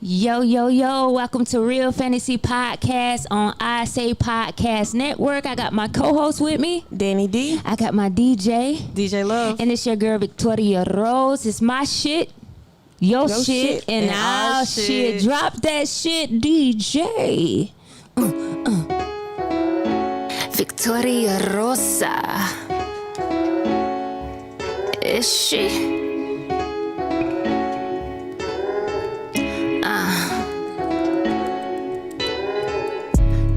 Yo, yo, yo, welcome to Real Fantasy Podcast on I Say Podcast Network. I got my co-host with me, Danny D. I got my DJ Love. and it's your girl, Victoria Rose. It's my shit, your shit, and our shit. Drop that shit, DJ. Victoria Rosa. Is she?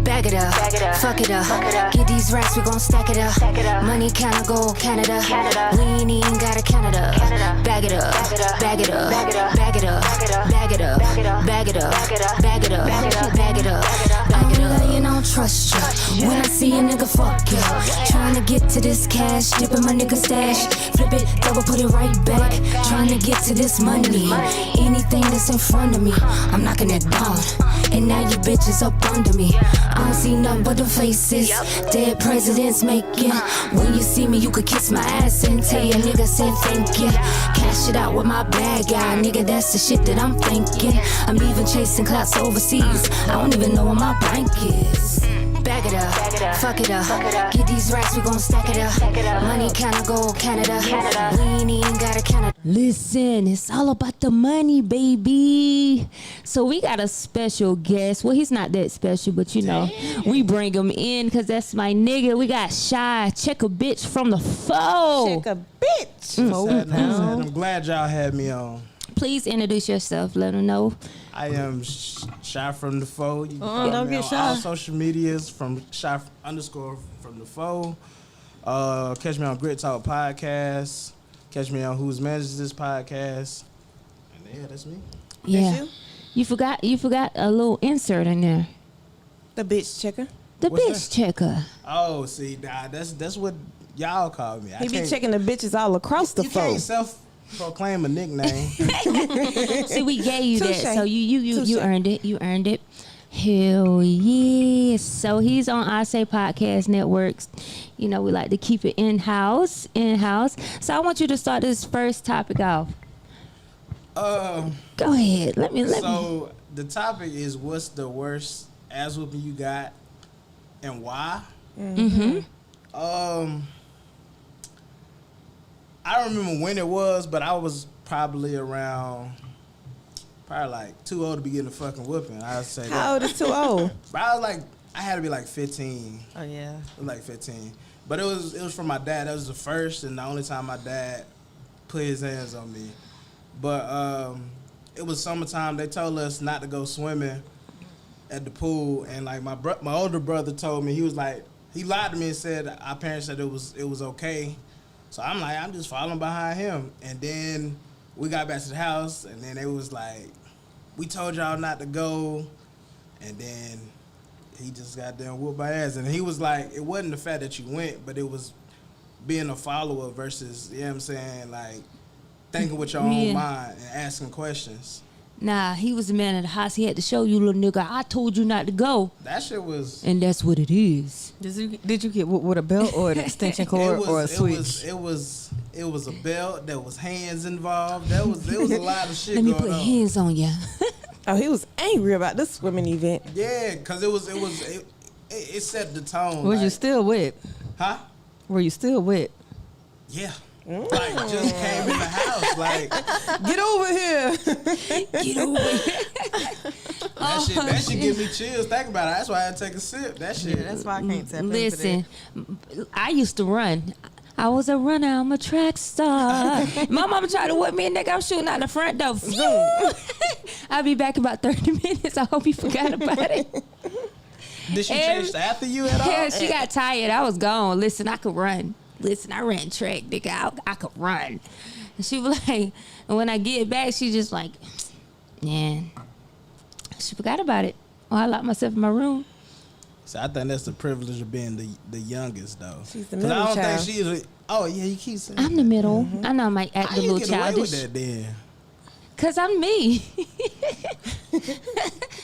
Back it up, fuck it up. Get these racks, we gon' stack it up. Money kinda go Canada. We ain't even got a Canada. Bag it up, bag it up, bag it up, bag it up, bag it up, bag it up, bag it up, bag it up. I don't love you, don't trust you. When I see a nigga, fuck you. Trying to get to this cash, dipping my nigga stash. Flip it, double, put it right back. Trying to get to this money. Anything that's in front of me, I'm knocking it down. And now you bitches up under me. I don't see nothing but the faces dead presidents making. When you see me, you could kiss my ass and tell your nigga said thank you. Cash it out with my bad guy, nigga, that's the shit that I'm thinking. I'm even chasing clouds overseas, I don't even know where my bank is. Bag it up, fuck it up. Get these racks, we gon' stack it up. Money kinda go Canada. We ain't even got a Canada. Listen, it's all about the money, baby. So we got a special guest. Well, he's not that special, but you know, we bring him in because that's my nigga. We got Shy, check a bitch from the foe. Check a bitch. I'm glad y'all had me on. Please introduce yourself. Let them know. I am Shy from the Foe. You can don't follow me get on shy. all social medias from Shy _ from the Foe. Catch me on Grit Talk Podcast. Catch me on Who's Manages This Podcast. And yeah, that's me. Yeah. You forgot a little insert in there. The bitch checker. The What's bitch checker. Oh, see, nah, that's what y'all call me. He be checking the bitches all across the You phone. can't self-proclaim a nickname. See, we gave you that, Touche. so you Touche. earned it. You earned it. Hell yeah. So he's on I Say Podcast Networks. You know, we like to keep it in-house. So I want you to start this first topic off. Go ahead. Let me. So the topic is, what's the worst ass whooping you got and why? Mm-hmm. I don't remember when it was, but I was probably like too old to be getting a fucking whooping. I'd say that. How old is too old? But I had to be like 15. Oh yeah. It was like 15. But it was from my dad. That was the first and the only time my dad put his hands on me. But it was summertime. They told us not to go swimming at the pool, and like my older brother told me, he was like, he lied to me and said our parents said it was okay. So I'm like, I'm just following behind him. And then we got back to the house, and then they was like, we told y'all not to go. And then he just got there and whooped my ass. And he was like, it wasn't the fact that you went, but it was being a follower versus, you know what I'm saying, like thinking with your own mind and asking questions. Nah, he was the man in the house. He had to show you, little nigga, I told you not to go. That shit was... And that's what it is. Did you get with a belt or an extension cord or a switch? It was a belt. There was hands involved. There was a lot of shit Let me going put on. hands on ya. Oh, he was angry about this swimming event. Yeah, because it set the tone. Was you like- still wet? Huh? Were you still wet? Yeah. Like, just came in the house. Like, Get over here. Get over here. that shit give me chills. Think about it. That's why I had to take a sip. That shit. That's why I can't tap Listen, I used to run. I was a runner. I'm a track star. My mama tried to whip me, and nigga, I'm shooting out the front door. I'll be back in about 30 minutes. I hope you forgot about it. Did she chase after you at all? Yeah, she got tired. I was gone. Listen, I could run. Listen, I ran track, nigga. I could run. And she was like, and when I get back, she just like, man, she forgot about it. Oh, I locked myself in my room. So I think that's the privilege of being the youngest, though. She's the 'Cause middle I don't child. think she's. Oh yeah, you keep saying. I'm the middle. I know I might act How a you little get away childish. with that then? Cause I'm me.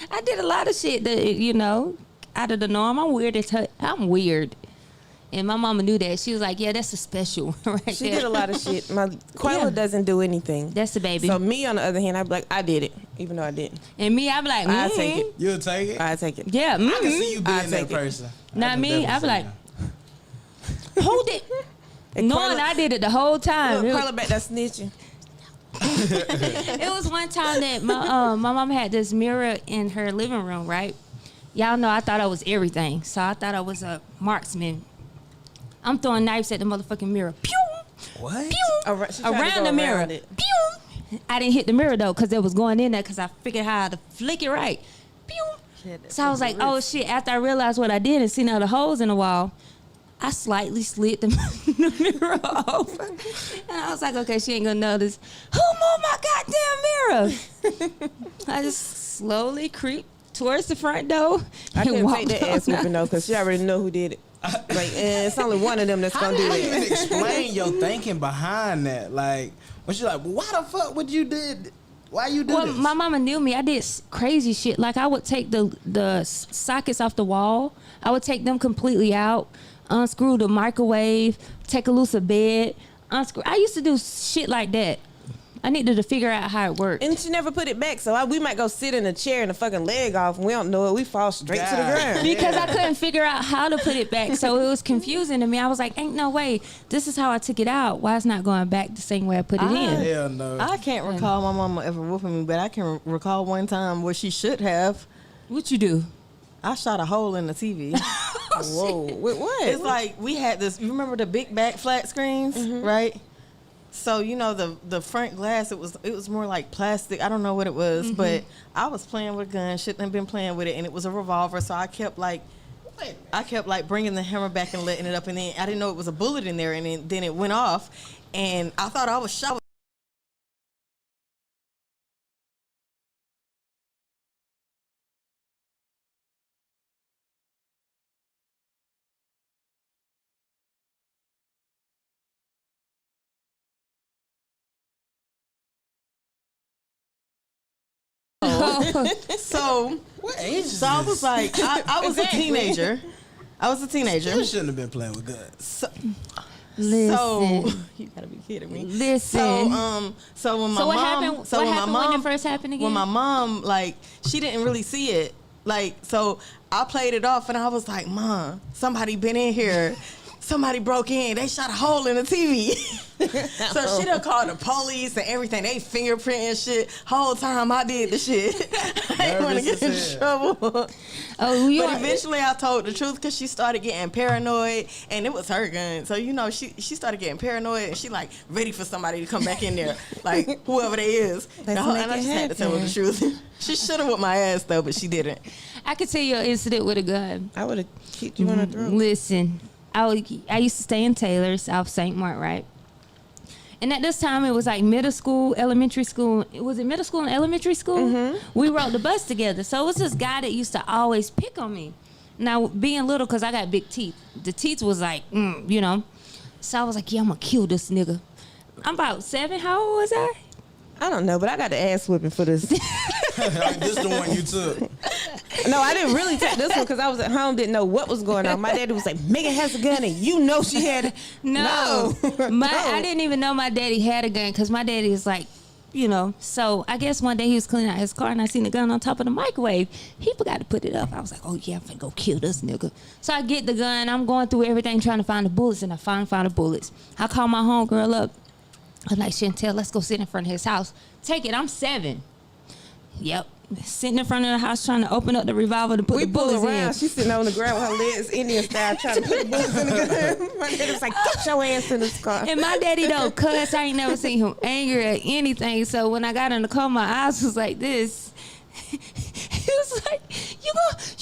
I did a lot of shit that, you know, out of the norm. I'm weird as hell. I'm weird. And my mama knew that. She was like, yeah, that's a special one right She there. did a lot of shit. My Quayla doesn't do anything. That's the baby. So me, on the other hand, I'd be like, I did it, even though I didn't. And me, I'd be like, I take it. You'll take it? I take it. Yeah, I can see you being I that take it. person. Not me. I'd be like, you. hold it. And Knowing Quayla- I did it the whole time. Look, It was- Quayla back there snitching. It was one time that my mom had this mirror in her living room, right? Y'all know I thought I was everything. So I thought I was a marksman. I'm throwing knives at the motherfucking mirror. Pew! What? Pew! She tried to Around go the mirror. around it. Pew! I didn't hit the mirror though, because it was going in there because I figured how to flick it right. Pew! So I was like, oh shit. After I realized what I did and seen all the holes in the wall, I slightly slid the, the mirror over. And I was like, okay, she ain't gonna notice. Who moved my goddamn mirror? I just slowly creeped towards the front door. I and couldn't walked take that ass on whooping though, because she already know who did it. Like, it's only one of them that's How gonna do do you even it. explain your thinking behind that? Like, when she like, why the fuck would you did? Why you do Well, this? my mama knew me. I did crazy shit. Like I would take the sockets off the wall. I would take them completely out, unscrew the microwave, take a loose a bed, unscrew. I used to do shit like that. I needed to figure out how it worked. And she never put it back, so we might go sit in a chair and the fucking leg off, and we don't know it. We fall straight to the God. ground. Because I couldn't figure out how to put it back, so it was confusing to me. I was like, ain't no way. This is how I took it out. Why it's not going back the same way I put it in? Hell no. I can't recall my mama ever whooping me, but I can recall one time where she should have. What you do? I shot a hole in the TV. Whoa, with what? It's like we had this. You remember the big back flat screens, right? So you know the front glass. It was more like plastic. I don't know what it was, but I was playing with a gun. Shouldn't have been playing with it, and it was a revolver. So I kept like bringing the hammer back and letting it up, and then I didn't know it was a bullet in there, and then it went off, and I thought I was shot. So What age is So I was this? like, I was a teenager. I was a teenager. You shouldn't have been playing with guns. So Listen. you gotta be kidding me. Listen. So when my So what mom, happened? so What when my happened when mom it first happened again? when my mom like she didn't really see it. Like so I played it off and I was like, Mom, somebody been in here. Somebody broke in. They shot a hole in the TV. So she done called the police and everything. They fingerprint and shit. Whole time I did the shit. I didn't want to Nervous get in as hell. trouble. Oh, you But are- eventually I told the truth because she started getting paranoid and it was her gun. So, you know, she started getting paranoid and she like ready for somebody to come back in there. Like whoever they is. Let's And make I it just had to tell her the happen. truth. She should have whipped my ass though, but she didn't. I could tell you an incident with a gun. I would have kicked you on the throat. Listen, I used to stay in Taylor, South St. Mark, right? And at this time, it was like middle school, elementary school. Was it middle school and elementary school? We rode the bus together. So it was this guy that used to always pick on me. Now, being little, because I got big teeth, the teeth was like, you know. So I was like, yeah, I'm going to kill this nigga. I'm about 7. How old was I? I don't know, but I got the ass whipping for this. Like, this the one you took. No, I didn't really take this one because I was at home, didn't know what was going on. My daddy was like, Megan has a gun and you know she had it. No. I didn't even know my daddy had a gun because my daddy is like, you know. So I guess one day he was cleaning out his car and I seen the gun on top of the microwave. He forgot to put it up. I was like, oh yeah, I'm finna go kill this nigga. So I get the gun. I'm going through everything trying to find the bullets, and I finally found the bullets. I call my homegirl up. I'm like, Chantel, let's go sit in front of his house. Take it. I'm 7. Yep. Sitting in front of the house trying to open up the revolver to put We the pull bullets around. in. She's sitting on the ground with her legs Indian style trying to put the bullets in the gun. My daddy was like, get your ass in this car. And my daddy don't cuss. I ain't never seen him angry at anything. So when I got in the car, my eyes was like this. He was like, you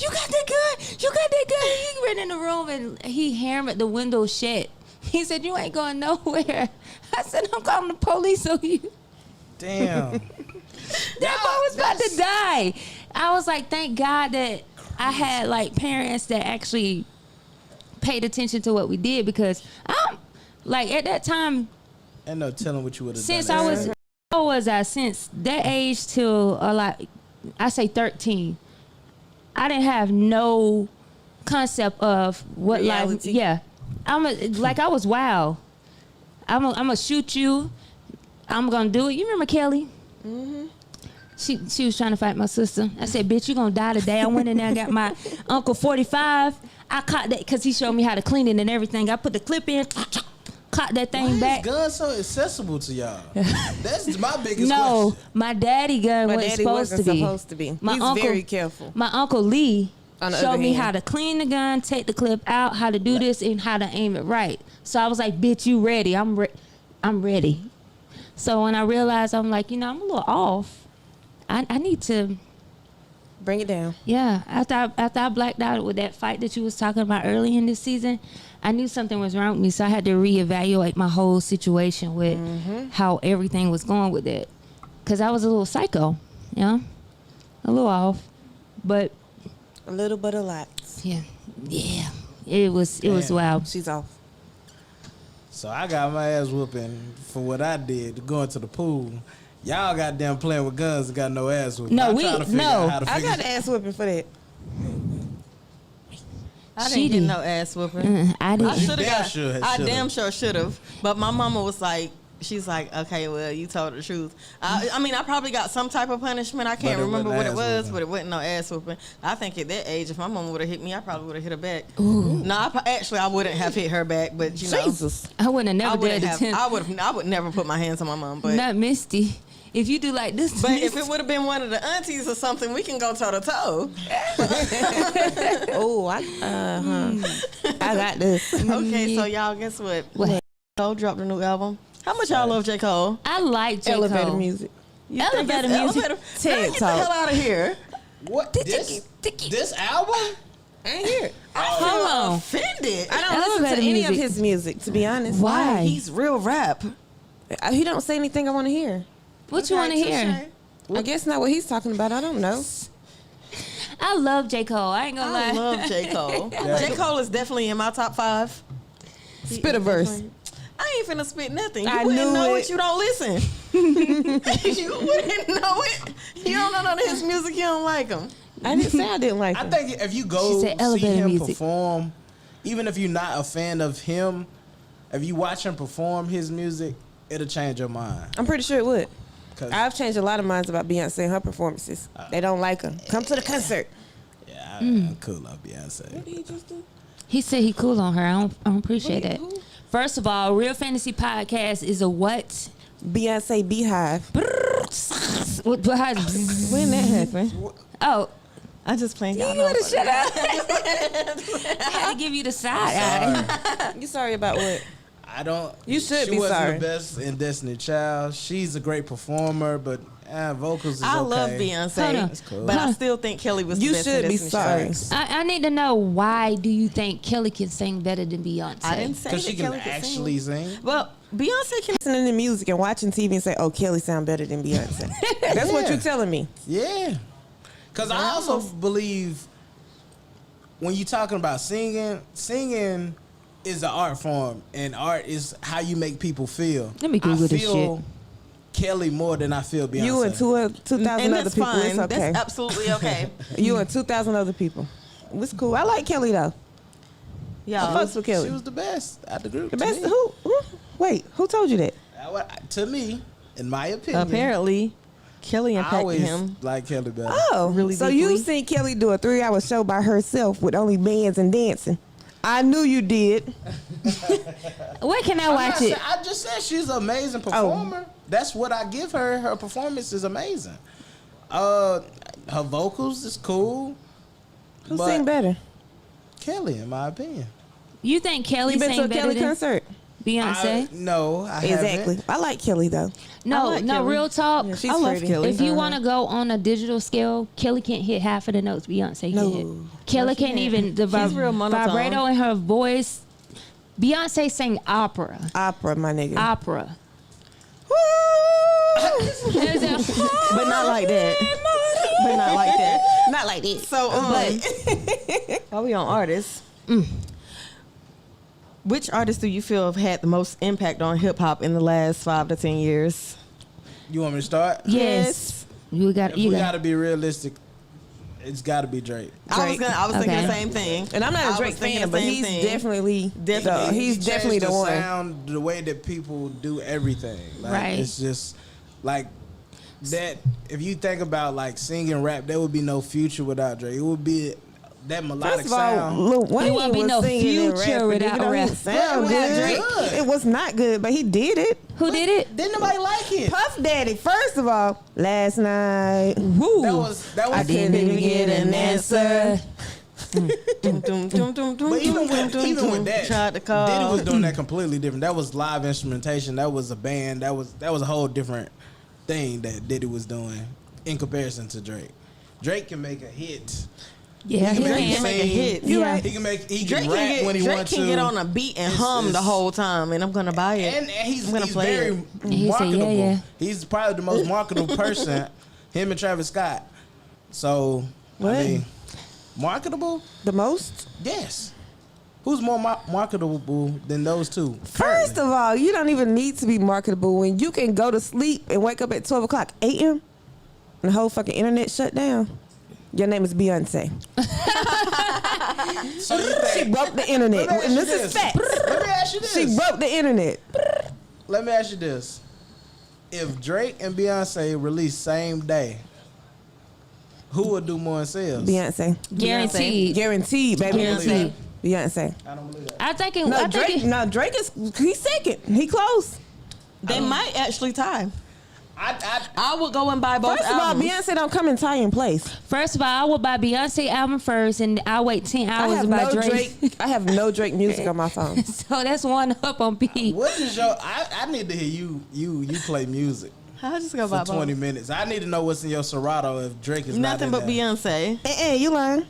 got that gun? You got that gun? He ran in the room and he hammered the window shut. He said, you ain't going nowhere. I said, I'm calling the police on you. Damn. That boy was about to die. I was like, thank God that I had like parents that actually paid attention to what we did, because I'm like at that time, Ain't no telling what you would have done. since I was, how was I? Since that age till like I say 13, I didn't have no concept of what Reality. life. Yeah, I was wild. I'm gonna shoot you. I'm gonna do it. You remember Kelly? Mm-hmm. She was trying to fight my sister. I said, bitch, you gonna die today. I went in there and got my Uncle 45. I caught that because he showed me how to clean it and everything. I put the clip in, caught that thing back. Why is guns so accessible to y'all? That's my biggest No, question. my daddy gun wasn't supposed to be. He's very careful. My Uncle Lee On the showed other me hand. how to clean the gun, take the clip out, how to do this, and how to aim it right. So I was like, bitch, you ready? I'm ready. So when I realized, I'm like, I'm a little off. I need to Bring it down. Yeah, after I blacked out with that fight that you was talking about early in this season, I knew something was wrong with me, so I had to reevaluate my whole situation with how everything was going with it, because I was a little psycho, a little off, but A little but a lot. yeah, it was wild. She's off. So I got my ass whooping for what I did, going to the pool. Y'all goddamn playing with guns and got no ass whooping. No, I'm we- trying to figure no. out how to I figure got an ass whipping for that. I She didn't get did. no ass whooping. I I didn't. should damn have sure got. I should've. damn sure should have. But my mama was like, she's like, okay, well, you told the truth. I mean, I probably got some type of punishment. I can't But it remember what wasn't it ass was, whooping. but it wasn't no ass whooping. I think at that age, if my mama would have hit me, I probably would have hit her back. No, actually, I wouldn't have hit her back, but Jesus. I wouldn't have I never dared wouldn't to have. I would never put my hands on my mom, but. Not Misty. If you do like this, But if it would have been one of the aunties or something, we can go toe to toe. Oh, I got this. Okay, so y'all, guess what? What? Cole dropped a new album. How much y'all love J. Cole? I like J. Elevator Cole. music. You think Elevator it's music. Elevator? TED Man, get the Talk. hell out of here. What? This album? I ain't hear it. Hold on. Offended. I don't listen Elevator to any of music. his music, to be honest. Why? He's real rap. He don't say anything I want to hear. What you want to hear? I guess not what he's talking about. I don't know. I love J. Cole. I ain't gonna I lie. love J. Cole. Yeah. J. Cole is definitely in my top 5. Spit a verse. I ain't finna spit nothing. You I wouldn't knew know it. it. You don't listen. You wouldn't know it. You don't know none of his music. You don't like him. I didn't say I didn't like I him. think if you She go said see elevator him music. perform, even if you're not a fan of him, if you watch him perform his music, it'll change your mind. I'm pretty sure it would. 'Cause- I've changed a lot of minds about Beyonce and her performances. They don't like her. Come to the concert. Yeah, I'm cool on Beyonce. What did he just do? He said he cool on her. I don't appreciate that. First of all, Real Fantasy Podcast is a what? Beyonce Beehive. What? When that happened, Oh, I just playing. you would have shut up. I had to give you the side eye. You sorry about what? I don't. You should she be wasn't sorry. the best in Destiny Child. She's a great performer, but vocals is I okay. love Hold Beyonce, on. That's cool. but I still think Kelly was. You the best should in be Destiny's sorry. Child. I need to know, why do you think Kelly can sing better than Beyonce? I didn't say Because that she can Kelly could actually sing. Well, Beyonce can. Listening to music and watching TV and say, "Oh, Kelly sound better than Beyonce." That's what Yeah. you're telling me. Yeah. Because I also believe when you're talking about singing is an art form, and art is how you make people feel. Let me Google I this feel Kelly more than I feel Beyonce. You and 2,000 And other that's people. fine. It's okay. That's absolutely okay. You and 2,000 other people. It's cool. I like Kelly though. I Y'all, fucks with Kelly. She was the best out the group. The to best. me. Who? Wait, who told you that? To me, in my opinion, apparently, Kelly I impacted always him. like Kelly better. Oh, Really So deeply. you've seen Kelly do a 3-hour show by herself with only bands and dancing. I knew you did. Where can I I'm watch not it? saying- I just said she's an amazing performer. That's what I give her. Her performance is amazing. Her vocals is cool. Who but sing better? Kelly, in my opinion. You think Kelly You been to sang a better Kelly than concert? Beyonce? No, I Exactly. haven't. I like Kelly though. No, I like no, Kelly. real talk. Yeah, she's I love pretty. Kelly. If you want to go on a digital scale, Kelly can't hit half of the notes Beyonce No. can hit. Kelly can't even, the She's real monotone. vibrato in her voice. Beyonce sang opera. Opera, my nigga. Opera. But not like that. But not like that. Not like this. So, while we on artists, which artists do you feel have had the most impact on hip hop in the last 5 to 10 years? You want me to start? Yes. You got If you we got got to be realistic, It's got to be Drake. I was thinking Okay. the same thing. And I'm not I a was Drake thinking fan, the but same he's thing. definitely Definitely. he's He definitely changed the one. sound, the way that people do everything. Like, Right. It's just like that. If you think about like singing rap, there would be no Future without Drake. It would be that melodic First of all, sound. Lil Wayne won't be was no singing and Future rapping, without even though he rap. didn't sound Without good. Drake. It was not good, but he did it. Who did it? Didn't nobody like it. Puff Daddy, first of all, last night. Woo. That was I didn't even get an answer. Dum, dum, dum, dum, But even with that, tried to call. Diddy was doing that completely different. That was live instrumentation. That was a band. That was a whole different thing that Diddy was doing in comparison to Drake. Drake can make a hit. Yeah, He he can make can. make a hit. You Yeah. right. He can Drake rap can when he Drake wants can to. get on a beat and hum the it's- whole time, and I'm gonna buy it. And he's I'm gonna play very it. And he say, marketable. yeah. He's probably the most marketable person. Him and Travis Scott. So What? I mean, marketable? The most? Yes. Who's more marketable than those two? First of all, you don't even need to be marketable when you can go to sleep and wake up at 12 o'clock a.m. and the whole fucking internet shut down. Your name is Beyonce. So you She think, broke the internet. Let me ask And you this is this. facts. Let me ask you this. She broke the internet. Let me ask you this. If Drake and Beyonce release same day, who would do more in sales? Beyonce. Guaranteed. Guaranteed, baby. Guaranteed. Beyonce. I don't believe that. I think it. No, I think Drake. it, No, Drake is. He's second. He close. They might actually tie. I I would go and buy both First of all, albums. Beyonce don't come in tie in place. First of all, I would buy Beyonce album first, and I'll wait 10 I hours have to buy no Drake. Drake. I have no Drake music on my phone. So that's one up on B. what is your? I need to hear you play music I'll just go buy for 20 both. minutes. I need to know what's in your Serato if Drake is not Nothing in but there. Beyonce. You lying?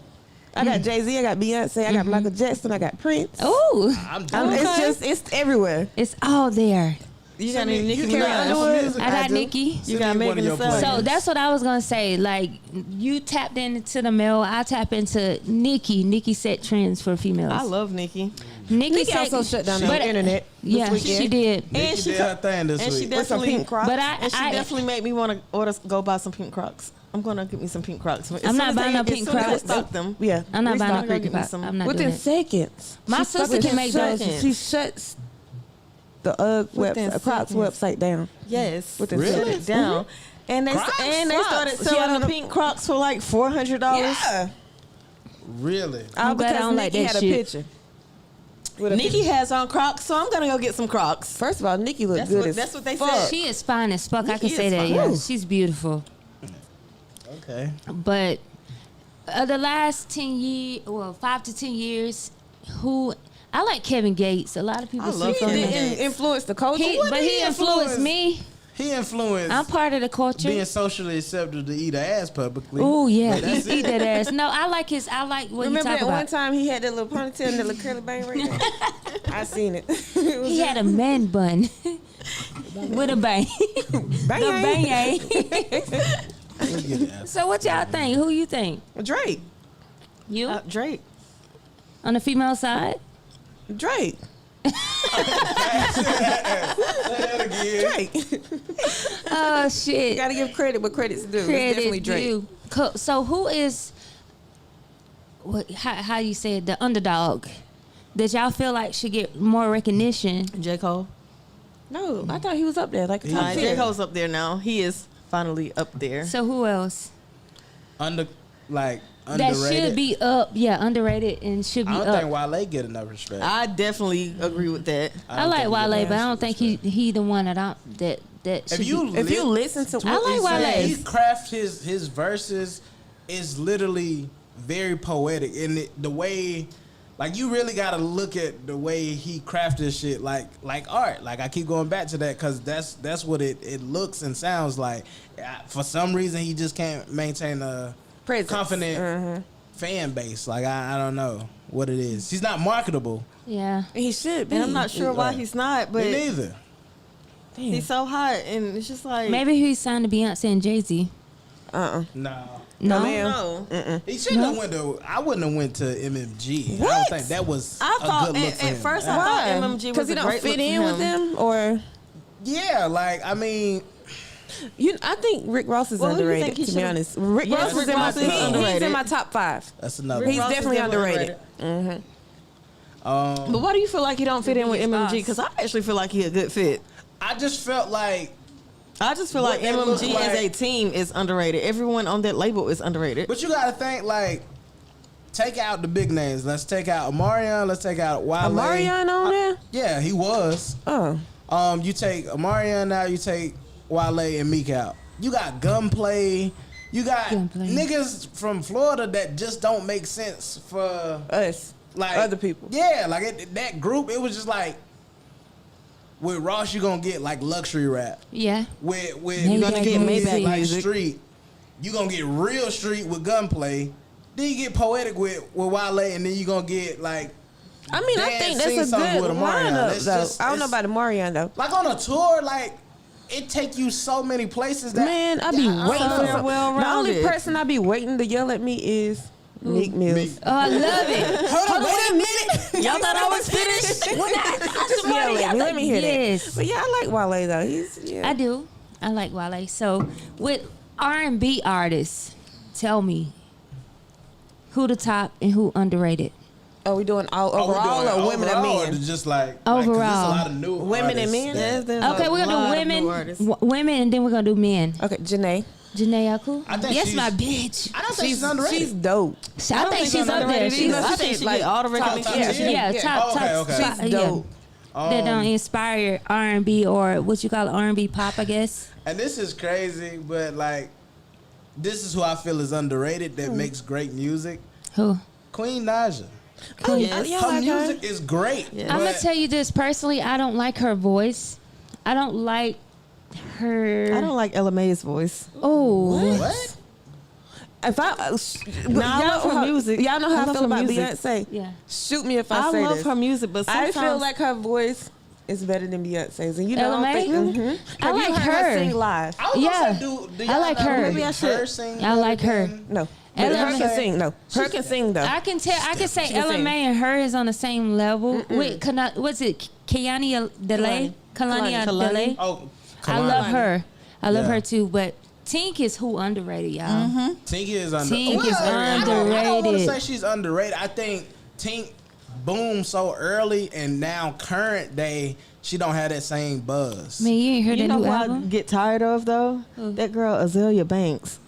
I got Jay-Z. I got Beyonce. I got Michael Jackson. I got Prince. Ooh, I'm done. It's everywhere. it's all there. You got Send me- any Nicki you carry Minaj? Underwood? Music, I got I do. Nicki. You Send got me one Megan of Thee your Stallion. So that's what I was gonna say. Like you tapped into the male, I tap into Nicki. Nicki set trends for females. I love Nicki. Nicki set- also shut down but- the internet. this Yeah, weekend. she did. Nicki And she did her thing this and she week. With some definitely pink Crocs. But and she I definitely made me want to go buy some pink Crocs. I'm gonna get me some pink Crocs. I'm not buying no pink Crocs. Stock them. Yeah. I'm not buying Restock, no go pink get me Crocs. some. I'm not Within doing it. seconds. My She sister fucking can make those. seconds. She shuts the UGG Within Crocs seconds. website down. Yes, With the Really? shut it down. And they Crocs? started She selling had the on pink Crocs for like $400. Yeah. Really? I'm glad I Because don't like Nicki that had shit. a picture. With a Nikki picture. has on Crocs, so I'm gonna go get some Crocs. First of all, Nicki looked That's good what- as that's what they fuck. said. She is fine as fuck. I can Nicki say is that. fine. Yeah, Ooh. she's beautiful. Okay. But the last 10 years, well, 5 to 10 years, who I like Kevin Gates. A lot of people I love sleep on Kevin him. Gates. Didn't influence the culture. He, What but did he he influenced influence? me. He influenced I'm part of the culture. being socially accepted to eat ass publicly. Oh yeah, But that's eat that ass. No, I like his. I like what Remember he that talk one about. time he had that little ponytail and that little curly bang right there? I seen it. It was He had a man bun with a bang. bang. The bang. We'll get it. So what y'all think? Who you think? Drake. You Drake. on the female side? Drake. Say that again. Drake. Oh shit. Gotta give credit what credit's due. It's Credit definitely Drake. due. So who is? What? How you say it? The underdog that y'all feel like should get more recognition? J. Cole. No, I thought he was up there like a top Nah, J. 10. Cole's up there now. He is finally up there. So who else? Underrated. That should be up. Yeah, underrated and should be I don't up. think Wale get enough respect. I definitely agree with that. I like don't think Wale, he but I gets don't think respect. he the one that that should be. If you listen to I like He said Wale. He craft his verses is literally very poetic, and the way, like, you really got to look at the way he crafted shit like art. Like, I keep going back to that because that's what it looks and sounds like. For some reason, he just can't maintain a Presence. confident fan base. Like, I don't know what it is. He's not marketable. Yeah. he should be. And I'm not sure why Right. he's not, but Me neither. he's so hot, and it's just like Maybe he signed to Beyonce and Jay-Z. No. No, ma'am. no. He shouldn't have went to. I wouldn't have went to MMG. I don't What? think that was I a thought good look for at him. first I Why? thought MMG was Because he a don't great fit look in for with him. them, or Yeah, like, I mean, I think Rick Ross is Well, who do you underrated. think he To be should've- honest, Rick Yes, Ross is Rick in Ross is he's underrated. in my top 5. That's another. He's Ross is definitely underrated. But why do you feel like he don't fit in with biggest MMG? boss. Because I actually feel like he a good fit. I just felt like, I just feel What like they look MMG as a like- team is underrated. Everyone on that label is underrated. but you gotta think like, take out the big names. Let's take out Omarion. Let's take out Wale. Omarion on there? Yeah, he was. Oh. You take Omarion out. You take Wale and Meek out. You got Gunplay. You got Gunplay. niggas from Florida that just don't make sense for Us. like Other people. Yeah, like that group. It was just like with Ross, you gonna get like luxury rap. Yeah. With You're gonna get Maybach like music. street. You gonna get real street with Gunplay. Then you get poetic with Wale, and then you gonna get like. I mean, I Dance, think sing that's a something good with Omarion. lineup, It's though. just- I don't know it's- about Omarion, though. Like on a tour, like it take you so many places that Man, I be Yeah, waiting for they're some. The well-rounded. only person I be waiting to yell at me is Meek Mills. Meek. Oh, I love it. Hold on, wait a minute. Y'all thought I was finished? Just yell at me. Let me hear Yes. that. But yeah, I like Wale, though. I do. I like Wale. So with R&B artists, tell me who the top and who underrated. Oh, we doing all Oh, we overall doing or women and overall, men? or just like Overall. Like, 'cause there's a lot of new Women and artists men? that- Okay, we're gonna do women, women, and then we're gonna do men. Okay, Janae. Janae Aku. I think Yes, she's- my bitch. I don't think she's underrated. She's dope. I think she's up there. She's I think she get all the recognition. yeah, she yeah, get. top, Okay, top, okay. top, She's yeah. dope. That don't inspire R&B or what you call R&B pop, I guess. And this is crazy, but like this is who I feel is underrated Hmm. that makes great music. Who? Queen Naja. Oh, Yes. y'all Her like her? music is great. Yeah. I'm gonna but tell you this personally. I don't like her voice. I don't like her. I don't like Ella Mae's voice. Oh, what? If I, Nah, I love her music. Y'all know I how I love feel her about music. Beyonce. yeah. Shoot me if I I say love this. her music, but I sometimes feel like her voice is better than Beyonce's, and you know, Ella I Mai? don't think. I Have you like heard her. sing live. I was Yeah. gonna say, do I y'all like know her. maybe I should. sing I like her. No, but Ella her Mai- can sing. No, her can sing though. I can tell. I can say She can Ella sing. Mai and her is on the same level. Wait, what's it? Kiani Delay? Kalani Kalani. Delay? Oh, I love her. I love Yeah. her too. But Tink is who underrated, y'all. Tink is Tink is I don't want to underrated. say she's underrated. I think Tink boomed so early, and now current day she don't have that same buzz. Man, you ain't heard you that know new who I album? get tired of though? That girl Azalea Banks.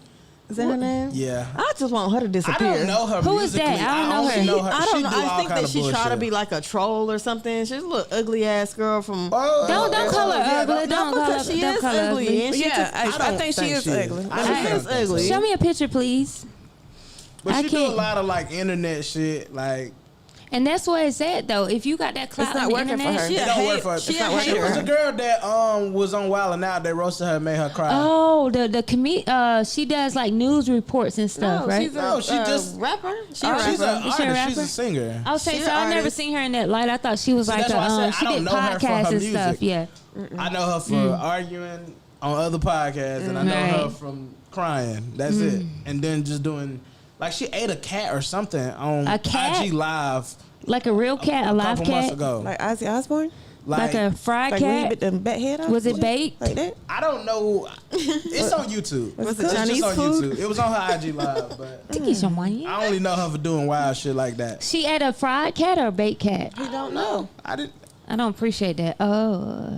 Is that her name? Yeah. I just want her to I disappear. don't know her. Who is that? musically. I don't know only her. know her. I She don't know. do I all think kind that of she try to bullshit. be like a troll or something. She's a little ugly ass girl from. Oh, Don't call her yeah, ugly. Don't call her. because she Don't is call her ugly. ugly. And she Yeah, just- I think she is ugly. I She is ugly. Show me a picture, please. But I she do a can't- lot of like internet shit. Like And that's what it's at though. If you got that clout not on the working for internet, her. She it a don't work hate- for her. she It's a not working. She hater. was the girl that was on Wild 'N Out. They roasted her, and made her cry. oh, she does like news reports and stuff, No, right? she's a No, she just- rapper. She a She's rapper. an Is she a artist. She's rapper? a singer. I was saying, She's so an I never artist. seen her in that light. I thought she was like that's why I said I she don't did know her from podcasts her and music. stuff. Yeah. I know her for arguing on other podcasts, and I know her Right. from crying. That's it. And then just doing like she ate a cat or something on A cat? IG Live Like a real cat, a a live couple months cat, ago. Like Ozzy Osbourne. like a fried Like when you cat. bit the bat head off. Was it and shit? baked? Like that? I don't know. It's on YouTube. Was it It's Chinese just on food? YouTube. It was on her IG Live, but To get some money. I only know her for doing wild shit like that. She ate a fried cat or a baked cat. You don't know. I didn't. I don't appreciate that. Oh,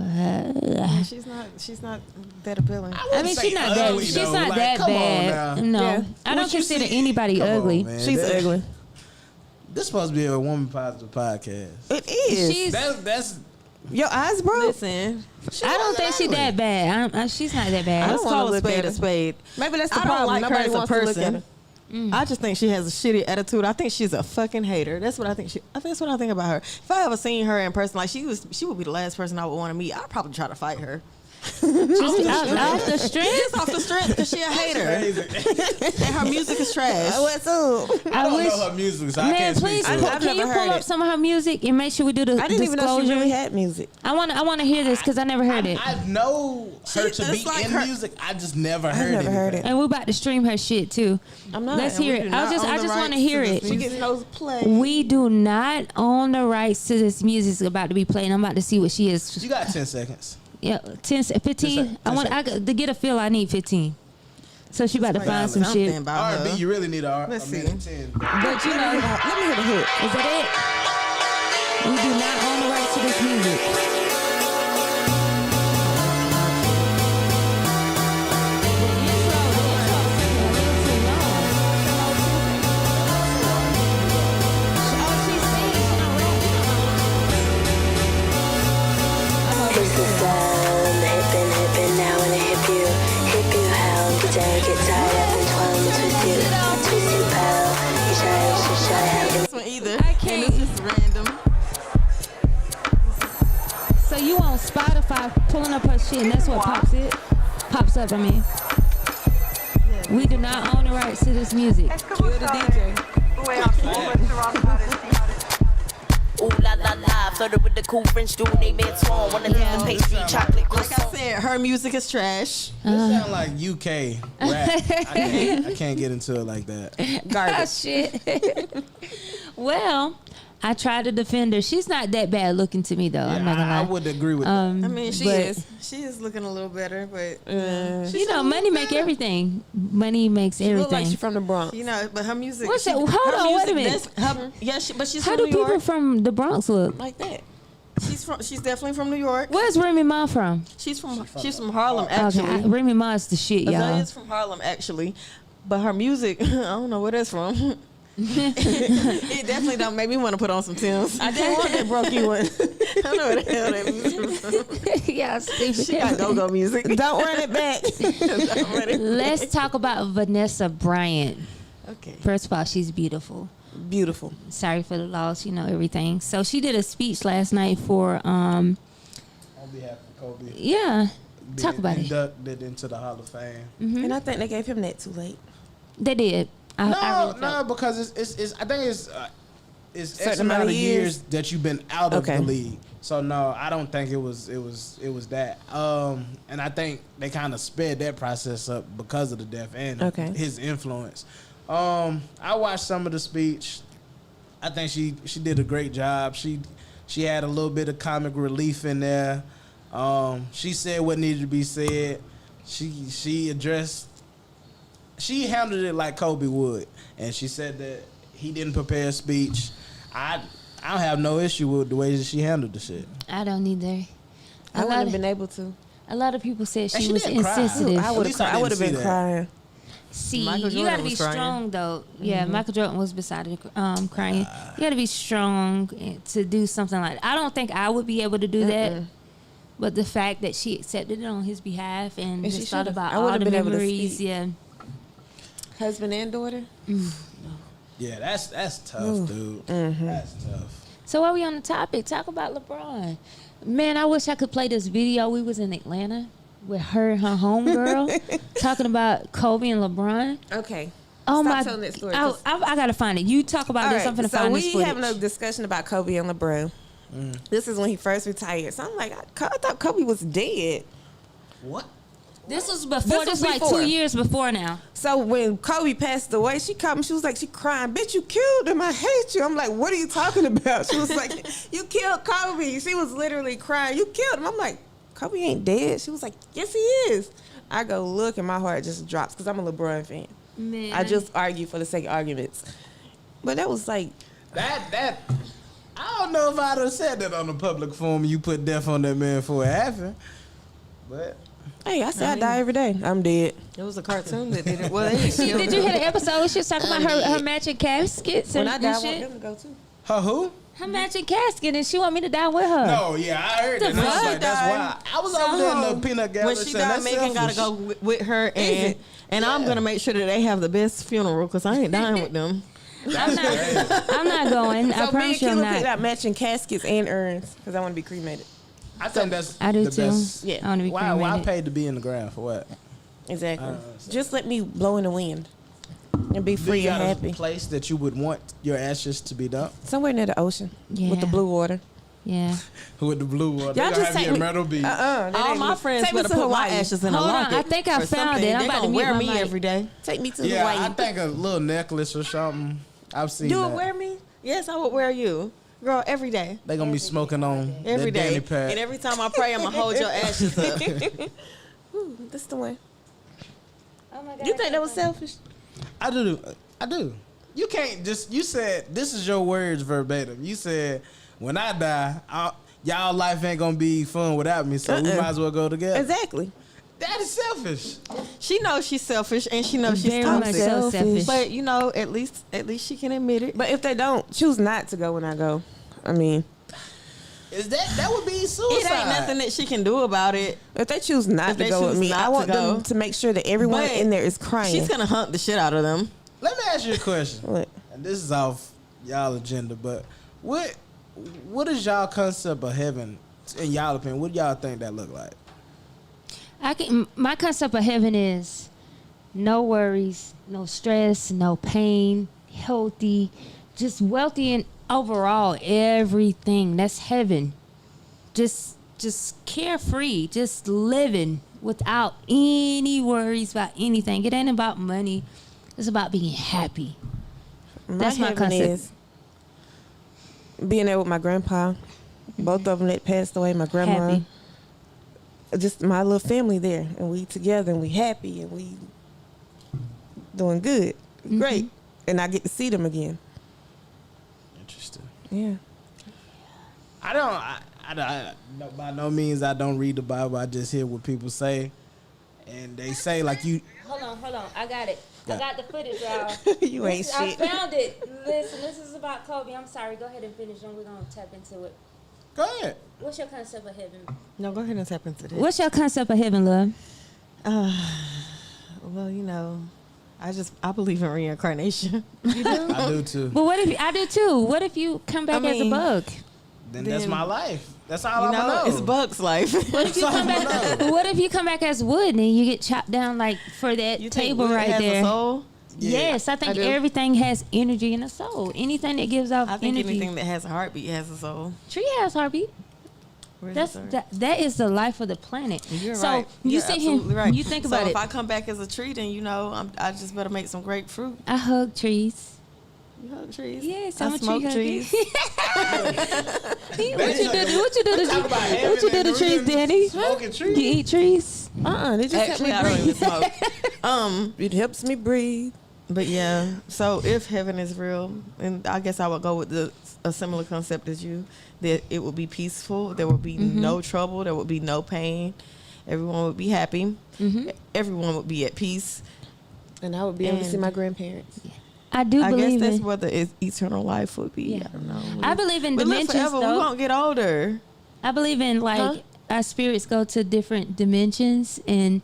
She's not that appealing. I mean, she's not that. She's not that bad. No, Yeah. I don't What you consider see- anity Come on, ugly. man. She's That- ugly. This supposed to be a woman positive podcast. It is. She's. That's Your eyes broke. Listen, I don't think she's that bad. She's not that bad. let's wanna call a look spade at a her. spade. Maybe that's the I don't problem. like her Nobody as a wants to look at person. her. I just think she has a shitty attitude. I think she's a fucking hater. That's what I think. That's what I think about her. If I ever seen her in person, like she would be the last person I would want to meet. I'd probably try to fight her. Off the strength. Just off the strength, because she a hater crazy. and her music is trash. What's up? I don't wish- know her music, so I Man, can't please, speak to I've it. can you never pull heard up it. some of her music and make sure we do the I didn't even know she disclosure? really had music. I want to hear this because I never heard it. I know her to it's be like in her- music. I just never heard never heard anything. it. And we're about to stream her shit too. I'm not. Let's and we hear do it. not I own just the want to rights hear this it. music. She gets those plays. We do not own the rights to this music about to be played. I'm about to see what she is. You got 10 seconds. Yeah, 10, 15. To get a feel, I need 15. So she about to find some Something shit. about R&B, her. you really need a Let's minute see. 10. But you know, Let me hear the hook. is that it? We do not own the rights to this music. It's the sound, hippin' now and hip you how, get down, get tied up and twist you pal, you try how. This one either. I can't. And it's just random. So you on Spotify pulling up her shit, and that's what pops up. I mean, we do not own the rights to this music. You're the DJ. Ooh la la la, flirted with the cool French dude named Antoine. Wanna leave the pastry chocolate Like I croissant. said, her music is trash. This sound like UK rap. I can't get into it like that. Oh, shit. Well, I tried to defend her. She's not that bad looking to me, though. I'm not gonna I lie. would agree with that. I mean, she But- is. She is looking a little better, but You know, money make everything. Money makes She look like everything. she from the Bronx. you know, but her music. What's she, that? Hold her on, wait a music, minute. but she's How from do New people York. from the Bronx look? Like that. She's definitely from New York. Where's Remy Ma from? She's from Harlem, actually. Okay, Remy Ma's the shit, y'all. Azalea's from Harlem, actually, but her music, I don't know where that's from. It definitely don't make me want to put on some Timbs. I didn't want that brokey one. I don't know where the hell that music from. Yeah, stupid. She got go-go music. Don't run it back. Don't run it. Let's talk about Vanessa Bryant. Okay. First of all, she's beautiful. Beautiful. Sorry for the loss, you know, everything. So she did a speech last night for, On behalf of Kobe. yeah, talk being about it. Inducted into the Hall of Fame. And I think they gave him that too late. They did. I really No, felt- because it's I think it's X Certain amount amount of of years that you've been out of Okay. the league. So no, I don't think it was that. And I think they kind of sped that process up because of the death and Okay. his influence. I watched some of the speech. I think she did a great job. She had a little bit of comic relief in there. She said what needed to be said. She handled it like Kobe would, and she said that he didn't prepare a speech. I don't have no issue with the way that she handled the shit. I don't either. I wouldn't have been able to. A lot of people said And she she was didn't cry. insensitive. I At would least have. I I would have didn't been see that. crying. See, Michael you Jordan got to be was crying. strong, though. Yeah, Michael Jordan was beside it, crying. You got to be strong to do something like that. I don't think I would be able to do that. But the fact that she accepted it on his behalf and And she just thought should've. about I all would've the been able to memories, speak. yeah. Husband and daughter. Yeah, that's tough, dude. That's tough. So while we on the topic, talk about LeBron. Man, I wish I could play this video. We was in Atlanta with her and her homegirl talking about Kobe and LeBron. Okay. Oh Stop my! telling that story, I 'cause- gotta find it. You talk about All this. right, I'm finna so find this we footage. having a discussion about Kobe and LeBron. This is when he first retired. So I'm like, I thought Kobe was dead. What? This was before. This This was like before. 2 years before now. So when Kobe passed away, she called me. She was like, she crying, bitch, you killed him. I hate you. I'm like, what are you talking about? She was like, you killed Kobe. She was literally crying. You killed him. I'm like, Kobe ain't dead. She was like, yes, he is. I go look and my heart just drops because I'm a LeBron fan. Man, I just argue for the sake of arguments. But that was like, That I don't know if I'd have said that on a public forum. You put death on that man for it happened, but hey, I say I die every day. I'm dead. It was a cartoon that did it. Well, they Did you hear the episode? She was talking about her matching caskets When and, I die, I and want shit. them to go too. her who? Her matching casket, and she want me to die with her. No, yeah, I heard that. And I was fuck? like, that's why. I was over there in the peanut gallery when she saying died, that's Megan gotta selfish. go with her, and I'm gonna make sure that they have the best funeral because I ain't dying with them. I'm not going. I So me and promise you I'm Killa picked not. out matching caskets and urns because I want to be cremated. I think that's I do the too. best. Yeah. I want to be Why cremated. paid to be in the ground for what? Exactly. understand. Just let me blow in the wind and be Do free you and got happy. a place that you would want your ashes to be dumped? Somewhere near the ocean with the Yeah. blue water. Yeah. With the blue water. Y'all They gonna just have take you me. in Myrtle Beach. All my friends take me better to put my Hawaii. ashes in a Hold on, locket. I think I or found something. it. I'm They about to gonna mute wear my me mic. every day. Take me to Yeah, Hawaii. I think a little necklace or something. I've seen You that. would wear me? Yes, I would wear you. Girl, every day. They gonna be smoking on Every that day. Danny Pack. And every time I pray, I'm gonna hold your ashes up. Ooh, this the one. Oh my God. You think that was selfish? I do. You can't just. You said this is your words verbatim. You said when I die, y'all life ain't gonna be fun without me. So we might as well go together. Exactly. That is selfish. She knows she's selfish and she knows she's Very much toxic. so selfish. But you know, at least she can admit it. But if they don't choose not to go when I go, I mean, Is that would be suicide? It ain't nothing that she can do about it. if they choose not If to they go with choose me, not I to want them go. to make sure that everyone But in there is crying. She's gonna hunt the shit out of them. Let me ask you a question. What? And this is off y'all agenda, but what is y'all concept of heaven in y'all opinion? What do y'all think that look like? My concept of heaven is no worries, no stress, no pain, healthy, just wealthy and overall everything. That's heaven. Just carefree, just living without any worries about anything. It ain't about money. It's about being happy. That's my heaven concept. is being there with my grandpa, both of them that passed away, my grandma. Happy. Just my little family there, and we together, and we happy, and we doing good, great, and I get to see them again. Interesting. Yeah, No, by no means I don't read the Bible. I just hear what people say, and they say like you. Hold on. I got it. Yeah. I got the footage, y'all. you ain't I shit. found it. Listen, this is about Kobe. I'm sorry. Go ahead and finish, and we're gonna tap into it. Go ahead. What's your concept of heaven? No, go ahead and tap into this. What's your concept of heaven, love? Well, you know, I believe in reincarnation. You do? I do too. But what if I do too? What if you come back as a mean, bug? Then that's then- my life. That's all You I'm know, know. it's Buck's life. What if you come back? What if you come back as wood and you get chopped down like for that You think table wood right has there? a soul? Yes, I think do. everything has energy and a soul. Anything that gives off I think energy. anything that has a heartbeat has a soul. Tree has heartbeat. Where's That's the soul? that is the life of the planet. You're so right. you You're sit here, absolutely right. you think So about if it. I come back as a tree, then you know I just better make some grapefruit. I hug trees. You hug trees? Yes, I I'm a smoke tree trees. What you do to trees, Danny? Smoking You trees. eat trees? They just Actually, I help don't me even breathe. smoke. It helps me breathe. But yeah, so if heaven is real, and I guess I would go with a similar concept as you, that it would be peaceful, there would be no trouble, there would be no pain, everyone would be happy, everyone would be at peace. And I would be able to see And- my grandparents. I do I guess believe that's in. what the eternal life would be. Yeah. I don't know. I believe in we live dimensions forever. We though. won't get older. I believe in like our spirits go to different dimensions and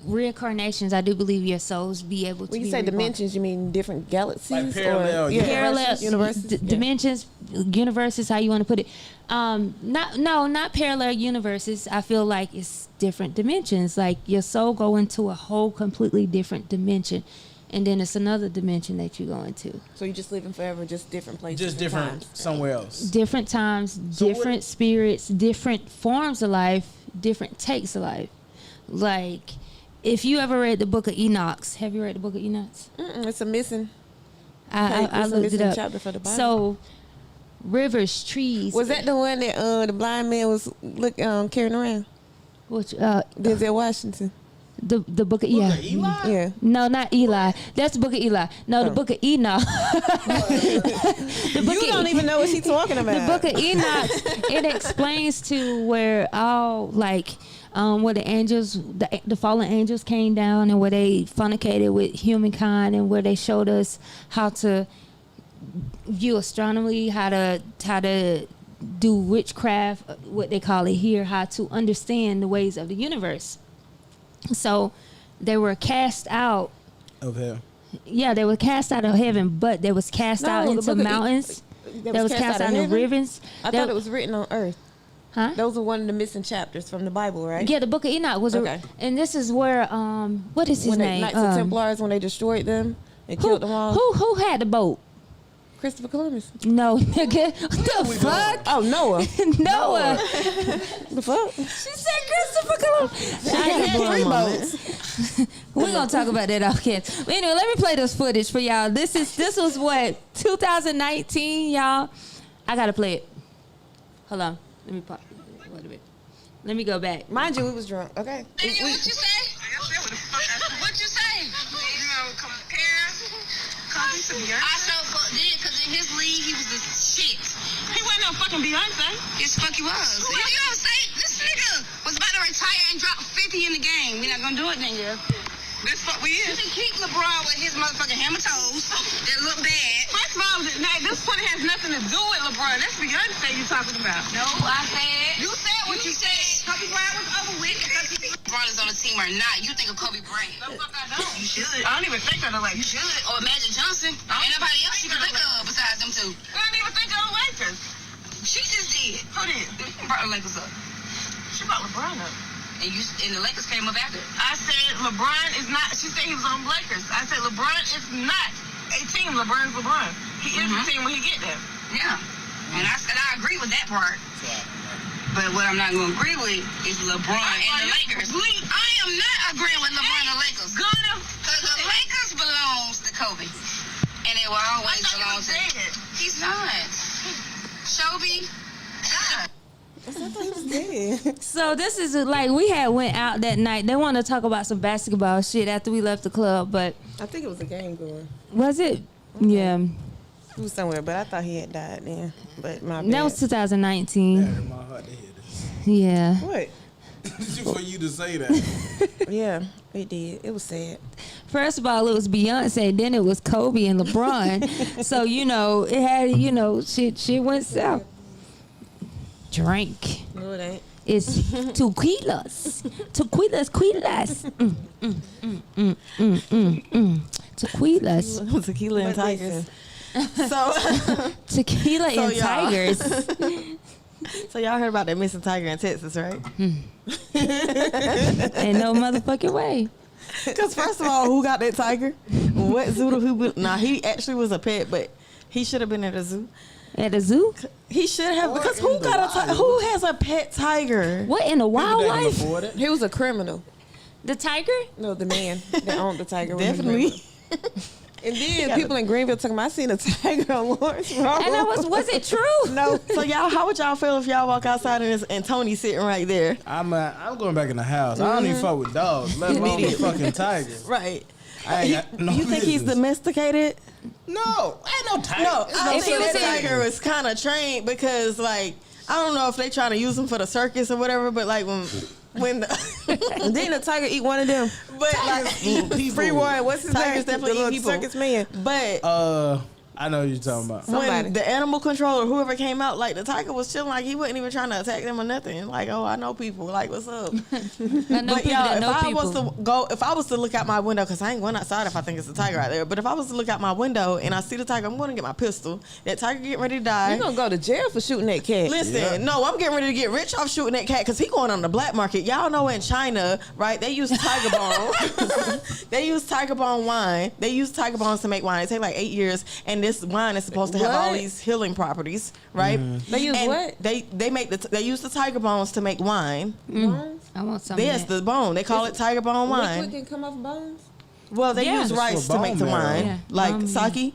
reincarnations. I do believe your souls be able to. When you be say reborn. dimensions, you mean different galaxies? Like parallel or, universes? Parallel universes? dimensions, universes, how you want to put it. Not parallel universes. I feel like it's different dimensions. Like your soul go into a whole completely different dimension, and then it's another dimension that you go into. So you just living forever, just different places. Just different times. somewhere else. Different times, So what- different spirits, different forms of life, different takes of life. Like, if you ever read the Book of Enoch, have you read the Book of Enoch? It's a missing. I It's a looked it missing up. chapter for the Bible. So, rivers, trees. Was that the one that the blind man was carrying around? Which, Denzel Washington. the Book of Look at yeah. Eli? Yeah. No, not Eli. That's the Book of Eli. No, the Book of Enoch. The Book You of- don't even know what she's talking about. The Book of Enoch, it explains to where all like where the angels, the fallen angels came down and where they fornicated with humankind and where they showed us how to view astronomy, how to do witchcraft, what they call it here, how to understand the ways of the universe. So they were cast out. Of hell. Yeah, they were cast out of heaven, but they was cast No, out the into Book of mountains. They was cast out of in heaven? rivers. I They- thought it was written on earth. Huh? Those are one of the missing chapters from the Bible, right? Yeah, the Book of Enoch was Okay. and this is where what is his When the name? Knights of Templars, when they destroyed them and killed them all. Who had the boat? Christopher Columbus. No, nigga. What the fuck? Oh, Noah. Noah. The fuck? She said Christopher Columbus. He had 3 boats. We're gonna talk about that off camera. But anyway, let me play this footage for y'all. This was what 2019, y'all. I gotta play it. Hold on. Let me pop. Wait a minute. Let me go back. Mind you, we was drunk. Okay. What you say? What you say? You know, compare Kobe to Beyonce. I so did because in his league he was the shit. He wasn't no fucking Beyonce. Yes, fuck he was. You know what I'm saying? This nigga was about to retire and drop 50 in the game. We're not gonna do it, nigga. That's what we is. You can keep LeBron with his motherfucking hammer toes that look bad. First of all, this point has nothing to do with LeBron. That's Beyonce you talking about. No, I said. You said what you said. Kobe Bryant was over with. LeBron is on the team or not. You think of Kobe Bryant. No, fuck I don't. You should. I don't even think of the Lakers. You should. Or Magic Johnson. Ain't nobody else you can think of besides them two. I don't even think of the Lakers. She just did. Who did? Brought the Lakers up. She brought LeBron up. And the Lakers came up after. I said LeBron is not. She said he was on Lakers. I said LeBron is not a team. LeBron's LeBron. He is a team when he get there. Yeah. And I said I agree with that part. But what I'm not going to agree with is LeBron and the Lakers. I am not agreeing with LeBron and the Lakers. Good. Because the Lakers belongs to Kobe. And it will always belong to him. He's not. Shobi. God. I thought he was dead. So this is like we had went out that night. They want to talk about some basketball shit after we left the club, but I think it was a game going. was it? Yeah, He was somewhere, but I thought he had died then. But my bad. that was 2019. That hurt my heart to hear this. Yeah. What? For you to say that. Yeah, it did. It was sad. First of all, it was Beyonce. Then it was Kobe and LeBron. So it had shit went south. Drink. No, it ain't. It's tequilas. Tequilas. Tequila and But tigers. So, Tequila and y'all. tigers. so y'all heard about that missing tiger in Texas, right? Ain't no motherfucking way. Because first of all, who got that tiger? What zoo? He actually was a pet, but he should have been at a zoo. At a zoo? He should have, because in who the got a tiger? wild. Who has a pet tiger? What in the People that can wildlife? afford it. He was a criminal. The tiger? No, the man that owned the tiger. was a Definitely. criminal. And then people in Greenville talking about I seen a tiger on Lawrence Road. And was it true? No. So y'all, how would y'all feel if y'all walk outside and Tony's sitting right there? I'm going back in the house. I don't even fuck with dogs, let alone the fucking tiger. Right. I ain't got no You think he's business. domesticated? No, ain't no tiger. No, It's I no think was that in- tiger was kind of trained because, like, I don't know if they trying to use him for the circus or whatever, but like when And then the tiger eat one of them. but like eat people. Free Warren, what's his Tigers name? definitely The eat little people. circus man. but I know what you're talking about. Somebody. when the animal controller, whoever came out, like the tiger was chilling, like he wasn't even trying to attack them or nothing. Like, oh, I know people. Like, what's up? I know But people y'all, that if know I people. was to go, if I was to look out my window, because I ain't going outside if I think it's a tiger out there. But if I was to look out my window and I see the tiger, I'm going to get my pistol. That tiger getting ready to die. You're going to go to jail for shooting that cat. Listen, Yeah. no, I'm getting ready to get rich off shooting that cat because he going on the black market. Y'all know in China, right? They use tiger bone. They use tiger bone wine. They use tiger bones to make wine. It take like 8 years, and this wine is supposed to have all What? these healing properties, right? They use And what? They use the tiger bones to make wine. I want some. Yes, the bone. They call it tiger bone Liquid wine. can come off bones? Well, they Yeah. use It's rice for to make the bone marrow. wine, Yeah. like sake.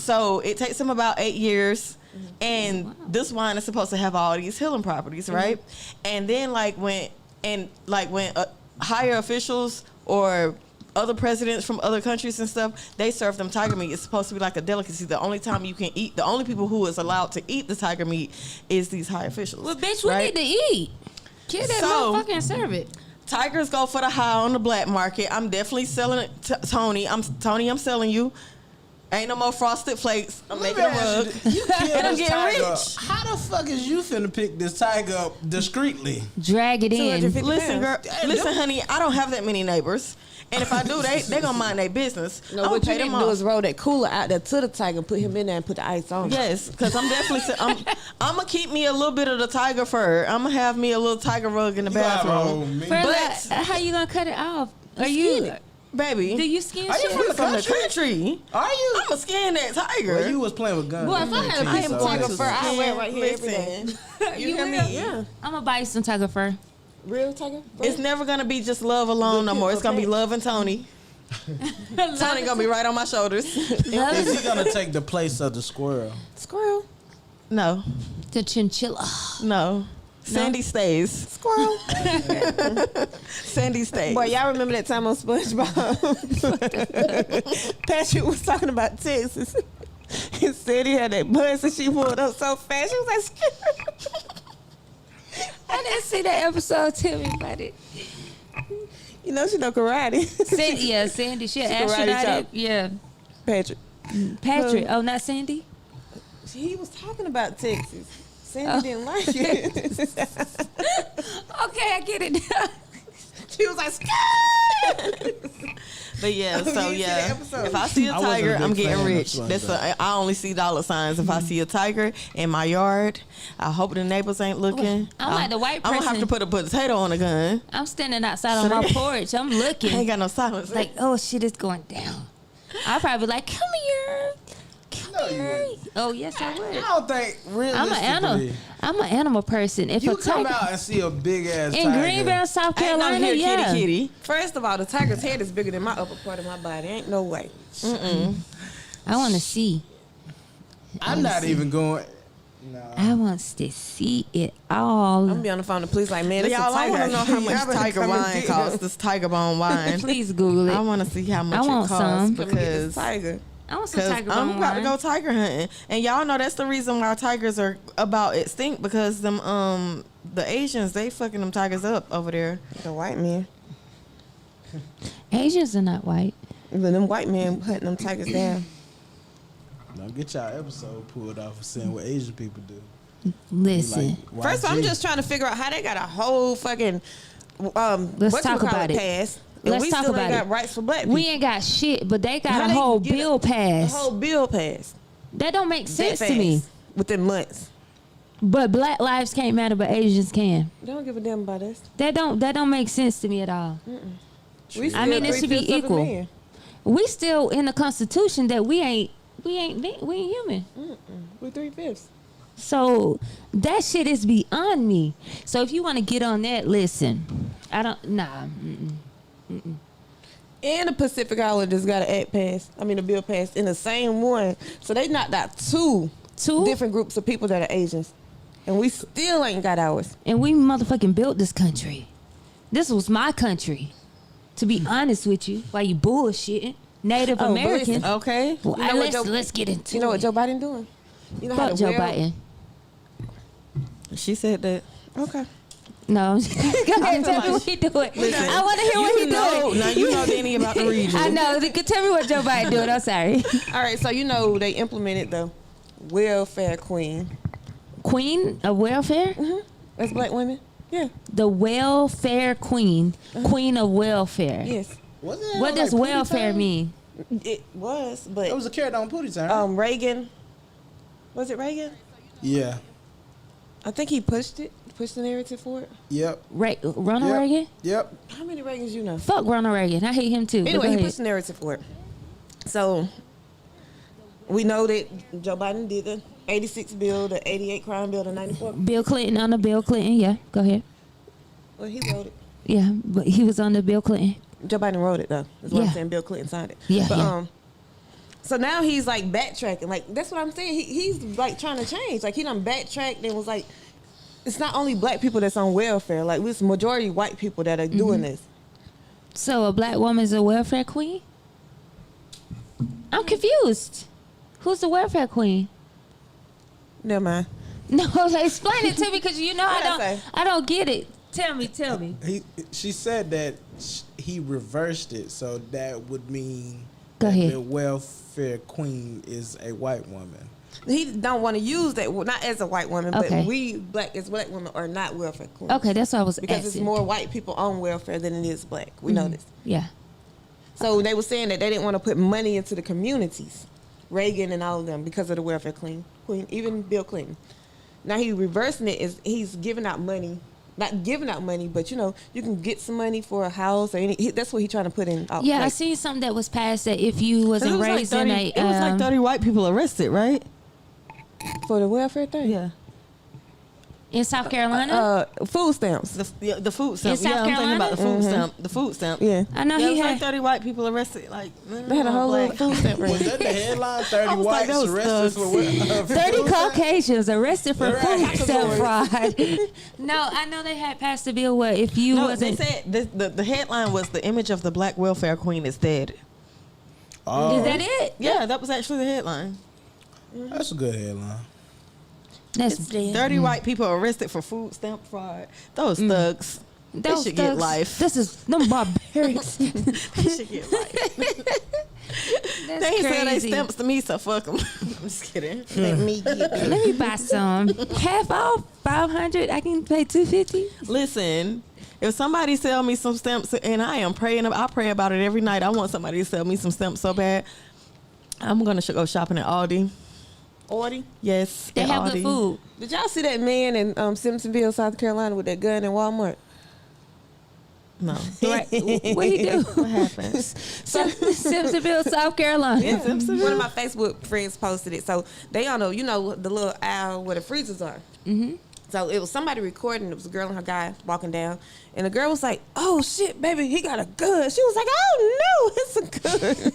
So it takes them about 8 years, and this wine is supposed to have all these healing properties, right? And then when higher officials or other presidents from other countries and stuff, they serve them tiger meat. It's supposed to be like a delicacy. The only time you can eat, the only people who is allowed to eat the tiger meat is these high officials. Well, bitch, we right? need to eat. Kill that So- motherfucker and serve it. Tigers go for the high on the black market. I'm definitely selling it to Tony. I'm selling you. Ain't no more frosted flakes. I'm Let making me a ask rug. you killed And I'm this getting tiger. rich. How the fuck is you finna pick this tiger up discreetly? Drag it in. 250 Listen, girl. Damn, Listen, honey. I don't have that many neighbors, and if I do, they gonna mind their business. No, I'm what you pay need them to do off. is roll that cooler out there to the tiger, put him in there, and put the ice on. Yes, because I'm definitely. I'm gonna keep me a little bit of the tiger fur. I'm gonna have me a little tiger rug in the bathroom, First, how you gonna cut it off? Are you? baby. Do you skin Are you shit? from the from the country? country? Are you? I'ma scan that tiger. Well, you was playing with guns. Boy, if I had a I piece am of going tiger to fur, I wear it right here every listen. day. You hear me? Yeah. I'm gonna buy you some tiger fur. Real Tiger? It's never gonna be just love alone no more. It's gonna be love and Tony. Tony gonna be right on my shoulders. Is he gonna take the place of the squirrel? Squirrel. No, The chinchilla. no. Sandy stays. Squirrel. Sandy stays. Boy, y'all remember that time on SpongeBob? Patrick was talking about Texas. He said he had that bus and she pulled up so fast. She was like, I didn't see that episode. Tell me about it. you know she know karate. Sandy. She an She karate astronaut. chop. Yeah. Patrick. Patrick. Oh, not Sandy? He was talking about Texas. Sandy didn't like it. Okay, I get it. She was like, But yeah, Oh, you so didn't see yeah, the episode. if I see a I wasn't a tiger, big I'm getting fan of rich. SpongeBob. I only see dollar signs. If I see a tiger in my yard, I hope the neighbors ain't looking. I'm like the white I'm gonna have to person. put a potato on a gun. I'm standing outside on my porch. I'm I ain't looking. got no silence. Like, oh, shit is going down. I'll probably be like, come here. Come here. Oh, yes, I would. I don't think I'm realistically. an animal. I'm an animal person. If You a come tiger out and see a big ass in tiger. Greenville, South ain't no Carolina, here, yeah. kitty. first of all, the tiger's head is bigger than my upper part of my body. Ain't no way. I want to see. I'm not even going. No. I want to see it all. I'm gonna be on the phone to police like, man, it's a Y'all, I tiger. want to know how much Y'all better tiger come and wine get costs. him. This tiger bone wine. Please Google it. I want to see how much I it want costs some. Come and get this because tiger. I want some Cause tiger I'm bone about to wine. go tiger hunting, and y'all know that's the reason why tigers are about extinct because them the Asians they fucking them tigers up over there. The white man. Asians are not white. Even them white men hunting them tigers down. Don't get y'all episode pulled off of saying what Asian people do. Listen, Like, First of all, I'm YG. just trying to figure out how they got a whole fucking Let's talk about it. pass. And Let's we talk still about ain't got it. rights for black people. we ain't got shit, but they got How a they whole get bill a pass. whole bill pass. That don't make That sense to fast, me. Within months. But black lives can't matter, but Asians can. They don't give a damn about us. That don't make sense to me at all. We I mean, it should be 3/5 of a equal. man. We still in the Constitution that we ain't human. We 3/5. So that shit is beyond me. So if you want to get on that, listen. I don't. Nah. And the Pacific Islanders got an act passed. I mean, a bill passed in the same one. So they knocked out two different groups of people that are Asians. And we still ain't got ours. And we motherfucking built this country. This was my country. To be honest with you, why you bullshitting Native Oh, but Americans? listen, Okay, Well, You know what let's get into You know it. what Joe Biden doing? You know Fuck the Joe world- Biden. she said that. Okay. No, go ahead. Tell me what he doing. I want to hear what he doing. Now you know Danny about the region. I know. Tell me what Joe Biden doing. I'm sorry. All right, so you know they implemented the welfare queen. Queen of welfare. That's black women? Yeah. The welfare queen. Queen of welfare. Yes. Wasn't that What on, does like, Pootie welfare Tang? mean? It was, but It was a character on Pootie Tang. Reagan. Was it Reagan? Yeah. I think he pushed the narrative for it. Yep. Ronald Yep. Reagan? Yep. How many Reagans you know? Fuck Ronald Reagan. I hate him too. but Anyway, go he ahead. pushed the narrative for it. So we know that Joe Biden did the 86 bill, the 88 crime bill, the 94. Bill Clinton under Bill Clinton. Yeah, go ahead. Well, he wrote it. Yeah, but he was under Bill Clinton. Joe Biden wrote it though. That's what Yeah. I'm saying. Bill Clinton signed it. Yeah, But, yeah. So now he's like backtracking. Like that's what I'm saying. He's like trying to change. Like he done backtracked and was like, it's not only black people that's on welfare. Like it's majority white people that are doing this. So a black woman's a welfare queen? I'm confused. Who's the welfare queen? Never mind. No, explain it to me because you know What'd I say? I don't get it. Tell me. She said that he reversed it, so that would mean Go that ahead. the welfare queen is a white woman. He don't want to use that, not as a white woman, Okay. but we black women are not welfare queens. Okay, that's what I was Because asking. it's more white people on welfare than it is black. We know this. Yeah. So they were saying that they didn't want to put money into the communities, Reagan and all of them, because of the welfare queen, even Bill Clinton. Now he reversing it is he's giving out money, not giving out money, but you know you can get some money for a house or that's what he's trying to put in. Yeah, I like, seen something that was passed that if you wasn't It was, like raised 30, in a it was like 30 white people arrested, right? for the welfare thing. Yeah. In South Carolina? Food stamps. The food stamp. In South I'm thinking about the food Carolina? stamp. The food stamp. Yeah. I know There he was like had. 30 white people arrested. Like They had a whole little food stamp Was race. that the headline? 30 I was like, whites that was arrested for what? 30 Caucasians arrested for Right. food stamp fraud. No, I know they had passed a bill where if you No, wasn't. they said the headline was the image of the black welfare queen is dead. Oh, Is that it? Yeah, that was actually the headline. that's a good headline. That's dead. 30 white people arrested for food stamp fraud. Those thugs. They should get life. This is them barbarics. They should get life. That's They ain't sell they crazy. stamps to me, so fuck them. I'm just kidding. Let me get it. Let me buy some. Half off, 500. I can pay 250. Listen, if somebody sell me some stamps, and I pray about it every night. I want somebody to sell me some stamps so bad. I'm gonna go shopping at Aldi. Aldi. Yes, They at have Aldi. good food. Did y'all see that man in Simpsonville, South Carolina, with that gun in Walmart? No. Right. What he do? What happened? Simpsonville, South Carolina. One of my Facebook friends posted it. So they all know, the little aisle where the freezers are. Mm-hmm. So it was somebody recording. It was a girl and her guy walking down, and the girl was like, "Oh shit, baby, he got a gun." She was like, "Oh no, it's a gun."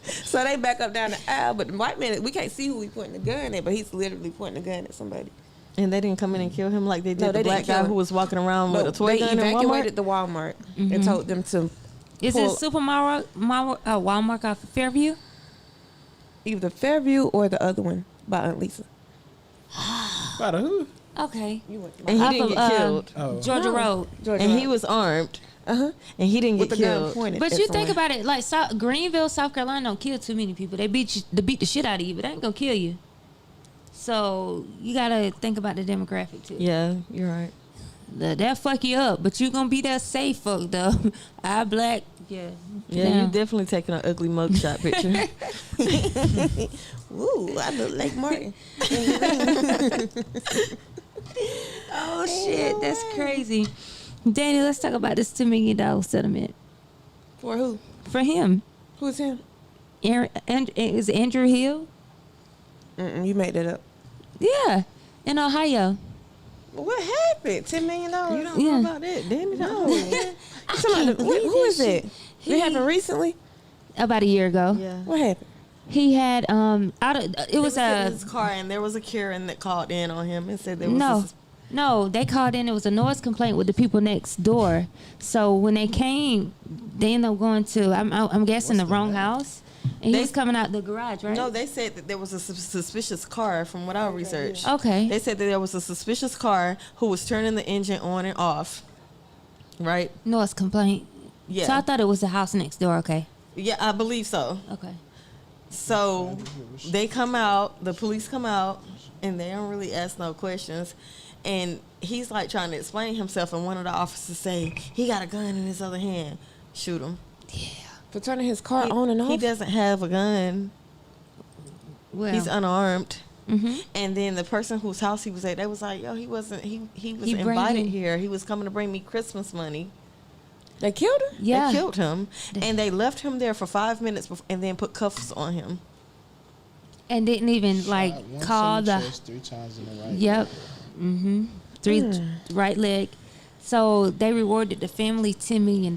So they back up down the aisle, but the white man, we can't see who he pointing the gun at, but he's literally pointing the gun at somebody. And they didn't come in and kill him like they did No, the they black didn't kill guy him. who was walking around with a toy They gun in evacuated Walmart. the Walmart and told them to Is pull it Walmart off of Fairview? either Fairview or the other one by Aunt Lisa. About a who? Okay. And he Off didn't of, get killed. Oh. Georgia Road. Georgia And Road. he was armed. Uh-huh. And he didn't With get the gun killed. pointed. But at you think someone. about it, like Greenville, South Carolina don't kill too many people. They beat the shit out of you, but they ain't gonna kill you. So you gotta think about the demographic too. Yeah, you're right. That fuck you up, but you gonna be that safe fucked up. I black. Yeah. Yeah, you definitely taking an ugly mugshot picture. Ooh, I look like Martin. Oh shit, that's crazy. Danny, let's talk about this $2 million settlement For who? for him. Who's him? Is Andrew Hill? You made that up. Yeah, in Ohio. What happened? $10 million? You don't Yeah. know about that, didn't No. you? Who is it? He- It happened recently? About a year ago. Yeah. What happened? He had it was in a his car, and there was a Karen that called in on him and said there was no, they called in. It was a noise complaint with the people next door. So when they came, they ended up going to I'm guessing the wrong house, and he was coming out the garage, right? No, they said that there was a suspicious car from what I researched. Okay. They said that there was a suspicious car who was turning the engine on and off. Right? Noise complaint. Yeah. So I thought it was the house next door. Okay. Yeah, I believe so. Okay. So they come out, the police come out, and they don't really ask no questions. And he's like trying to explain himself, and one of the officers say, he got a gun in his other hand. Shoot him. For turning his car on and off? He doesn't have a gun. Well. He's unarmed. Mm-hmm. And then the person whose house he was at, they was like, yo, he was He invited bringing- here. He was coming to bring me Christmas money. They killed him? Yeah. They killed him. And they left him there for 5 minutes and then put cuffs on him. And didn't even like Once call in the the. chest, 3 times in the right. Yep. Mm-hmm. 3 right leg. So they rewarded the family $10 million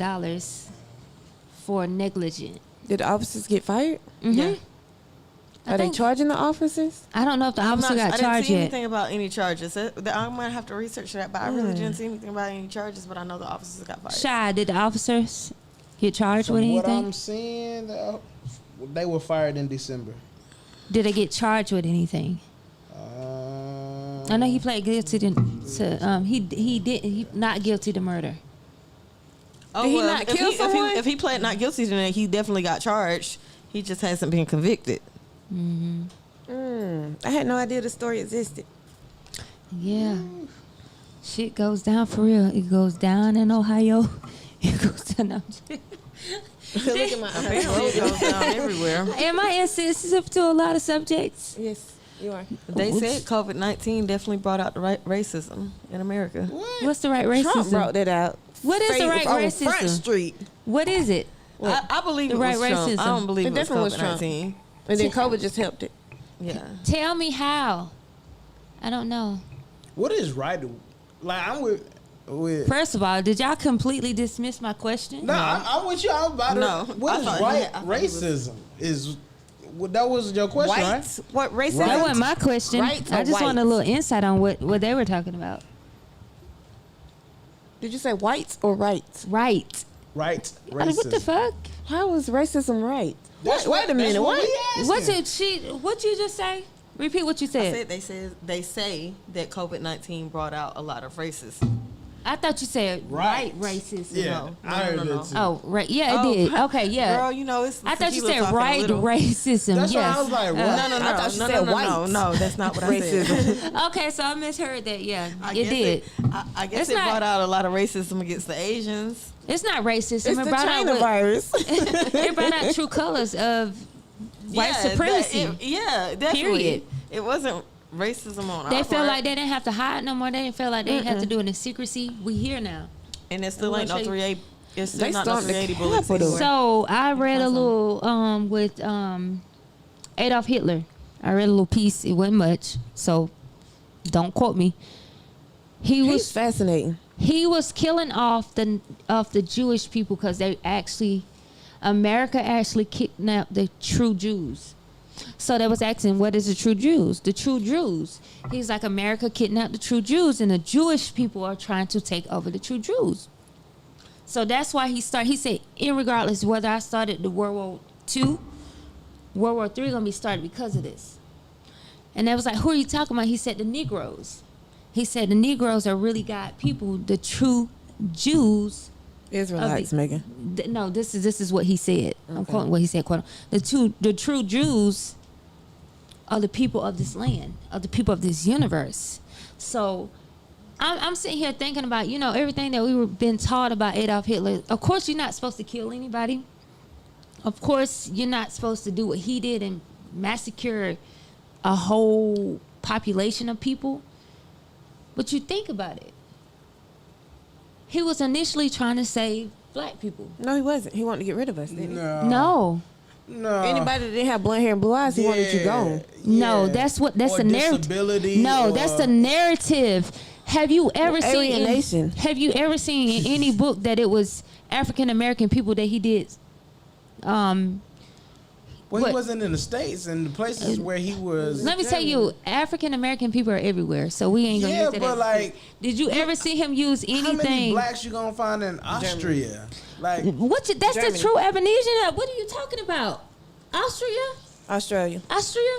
for negligent. Did the officers get fired? Mm-hmm. Yeah. Are they charging the officers? I don't know if the officer I got didn't charged see yet. anything about any charges. I'm going to have to research that, but I really didn't see anything about any charges, but I know the officers got fired. Shy, did the officers get charged with From what anything? I'm seeing, they were fired in December. Did they get charged with anything? I know he pled guilty to he not guilty to murder. Oh, Did he well, not kill someone? If he pled not guilty to that, he definitely got charged. He just hasn't been convicted. I had no idea the story existed. Yeah. Shit goes down for real. It goes down in Ohio. It goes down. No, Look at my Apparently it goes down everywhere. am I insensitive to a lot of subjects? Yes, you are. They said COVID-19 definitely brought out the racism in America. What's the right racism? Trump brought that out. What is the right on racism? Front Street. What is it? I believe The it was right Trump. racism. I don't believe It it was definitely was Trump. COVID-19. And then COVID just helped it. Yeah. Tell me how. I don't know. What is right? Like I'm with. First of all, did y'all completely dismiss my question? No, I'm with you. I'm about No. to. What is I thought right? he- I thought he was- Racism is. That was your question, White. right? What racism? That wasn't my question. Right I or just want a white? little insight on what they were talking about. Did you say whites or rights? Right. Right. I mean, what the Racism. fuck? How was racism right? That's Wait a that's minute. what What? we asking. What you just say? Repeat what you I said. said they say that COVID-19 brought out a lot of racism. I thought you said Right. racism. Yeah, No, I heard no. that too. Oh, right. Yeah, it Oh, did. Okay, yeah. Girl, you know it's. I thought you tequila said talking a right little. racism. That's yes. why I was like, what? No, I thought she said white. No, that's not what I said. Okay, so I misheard that. Yeah, I it guess did. I guess It's it not- brought out a lot of racism against the Asians. It's not racism. It's It the brought out China what- virus. it brought out true colors of white Yeah, supremacy. Yeah, definitely. Period. It wasn't racism on They our felt part. like they didn't have to hide no more. They didn't feel like they didn't have to do it in secrecy. We here now. and it still ain't no I'm gonna 380. It's still They not no stormed the 380 bullets. Capitol. anywhere. So I read a little with Adolf Hitler. I read a little piece. It wasn't much, so don't quote me. He's fascinating. He was killing off the Jewish people because America actually kidnapped the true Jews. So they was asking, what is the true Jews? The true Jews. He's like, America kidnapped the true Jews, and the Jewish people are trying to take over the true Jews. So that's why he said, irregardless whether I started the World War II, World War III gonna be started because of this. And they was like, who are you talking about? He said the Negroes. He said the Negroes are really God people, the true Jews. Israelites, Megan. No, this is what he said. I'm quoting what he said. Quote, the true Jews are the people of this land, are the people of this universe. So I'm sitting here thinking about, everything that we were been taught about Adolf Hitler. Of course, you're not supposed to kill anybody. Of course, you're not supposed to do what he did and massacre a whole population of people. But you think about it. He was initially trying to save black people. No, he wasn't. He wanted to get rid of us, didn't he? No. Anybody that didn't have blonde hair and blue eyes, he wanted you gone. No, that's Or the narrative. disability, No, or- that's the narrative. Have you ever seen alienation. Have you ever seen in any book that it was African American people that he did? Well, what- he wasn't in the States and the places where he was. Let me tell you, African American people are everywhere, so we ain't gonna Yeah, use that. but as- like, did you ever see him use how many anything? blacks you gonna find in Austria? Like, That's Germany. the true Ebenezer. What are you talking about? Austria? Australia. Austria?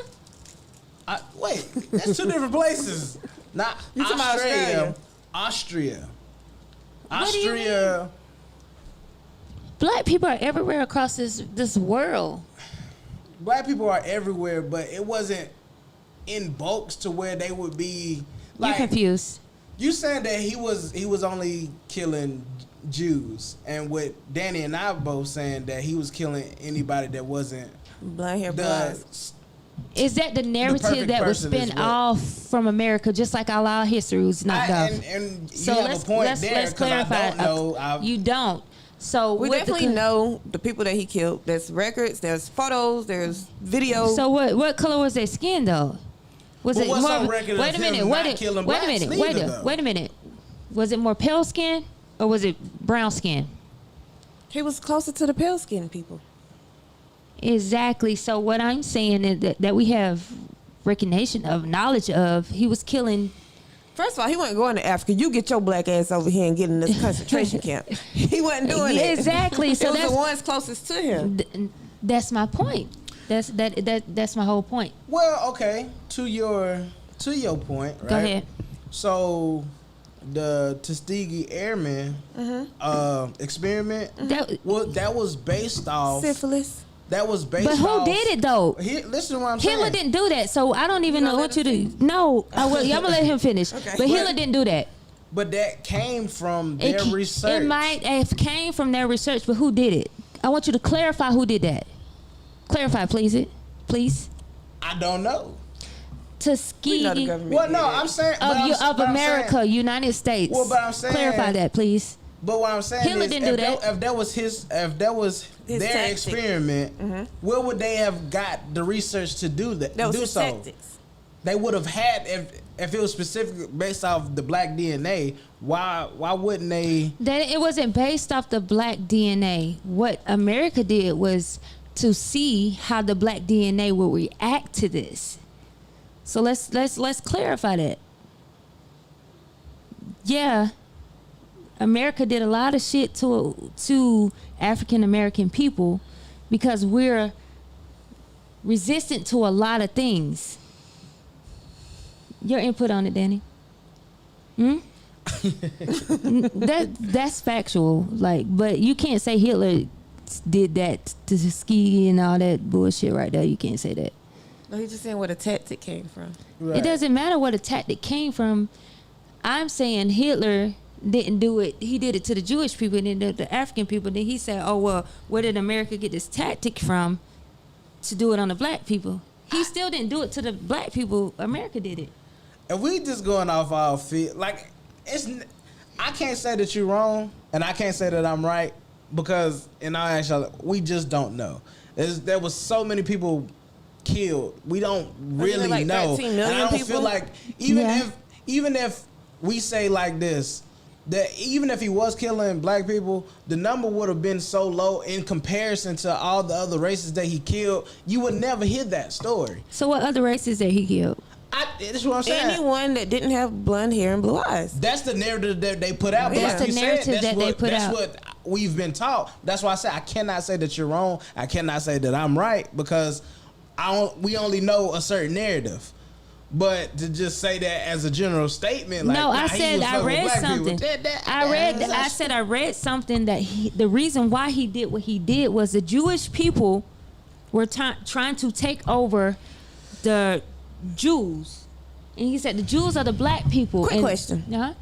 wait, that's two different places. Not You talking about Australia. Austria. What do you Austria. Black people are everywhere across this world. Black people are everywhere, but it wasn't in bulks to where they would be. Like, You're confused. You saying that he was only killing Jews, and with Danny and I both saying that he was killing anybody that wasn't Blonde hair, blue eyes. the. Is that the narrative perfect that was person is spin what- off from America, just like all our history was knocked off? And you So have a point there let's because I clarify. don't know. You don't. So We with the definitely know the people that he killed. There's records, there's photos, there's videos. So what color was their skin though? Was But it what's more? on record Wait of a him minute. not Wait killing a blacks minute. neither, though? Wait a minute. Was it more pale skin or was it brown skin? he was closer to the pale skinned people. Exactly. So what I'm saying is that we have recognition of, knowledge of, he was killing. First of all, he wasn't going to Africa. You get your black ass over here and get in this concentration camp. He wasn't doing Yeah, it. exactly. So it was that's the ones closest to him. that's my point. That's my whole point. Well, okay. To your point, right? Go ahead. So the Tuskegee Airmen experiment, that was based off. Syphilis. That was based But who off. did it though? Listen to what I'm Hitler saying. didn't do that, so I don't even You know gonna what let you him do. No, I'm gonna let him finish. Okay. But Hitler didn't do that. But that came from their It research. might have came from their research, but who did it? I want you to clarify who did that. Clarify, please. I don't know. We know the Tuskegee government. Well, did no, it. I'm saying of but I'm America, saying- United States. Well, but I'm saying- clarify that, please. But what I'm saying Hitler is, didn't do that. if that was His their tactic. experiment, where would they have got the research to do that? That was do his so. tactics. They would have had if it was specifically based off the black DNA, why wouldn't they? That it wasn't based off the black DNA. What America did was to see how the black DNA will react to this. So let's clarify that. Yeah, America did a lot of shit to African American people because we're resistant to a lot of things. Your input on it, Danny? That's factual. Like, but you can't say Hitler did that to ski and all that bullshit right there. You can't say that. No, he's just saying where the tactic came from. Right. It doesn't matter where the tactic came from. I'm saying Hitler didn't do it. He did it to the Jewish people and then the African people. Then he said, "Oh well, where did America get this tactic from to do it on the black people?" He still didn't do it to the black people. America did it. If we just going off our feet, like I can't say that you're wrong, and I can't say that I'm right because in our actual, we just don't know. There was so many people killed. We don't really like know. 13 million and I don't people? feel like even if we say like this, that even if he was killing black people, the number would have been so low in comparison to all the other races that he killed. You would never hear that story. So what other races that he killed? That's what I'm saying. Anyone that didn't have blonde hair and blue eyes. That's the narrative that they put out. But That's like the you narrative said, that they put that's out. what we've been taught. That's why I say I cannot say that you're wrong. I cannot say that I'm right because we only know a certain narrative. But to just say that as a general statement, like, no, nah, I said I read something. I said I read something that the reason why he did what he did was the Jewish people were trying to take over the Jews, and he said the Jews are the black people. Quick question. Uh-huh.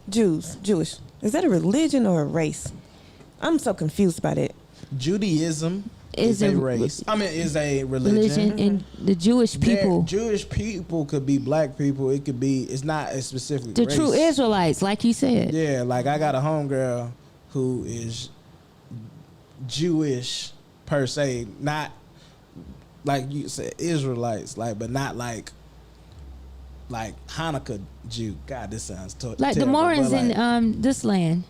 Jewish. Is that a religion or a race? I'm so confused by that. Judaism is a race. Is a religion. And the Jewish people. Jewish people could be black people. It could be. It's not a specific The race. true Israelites, like you said. Yeah, like I got a homegirl who is Jewish per se, not like you said Israelites, like, but not like Hanukkah Jew. God, this sounds like terrible, the Mormons like, in this land.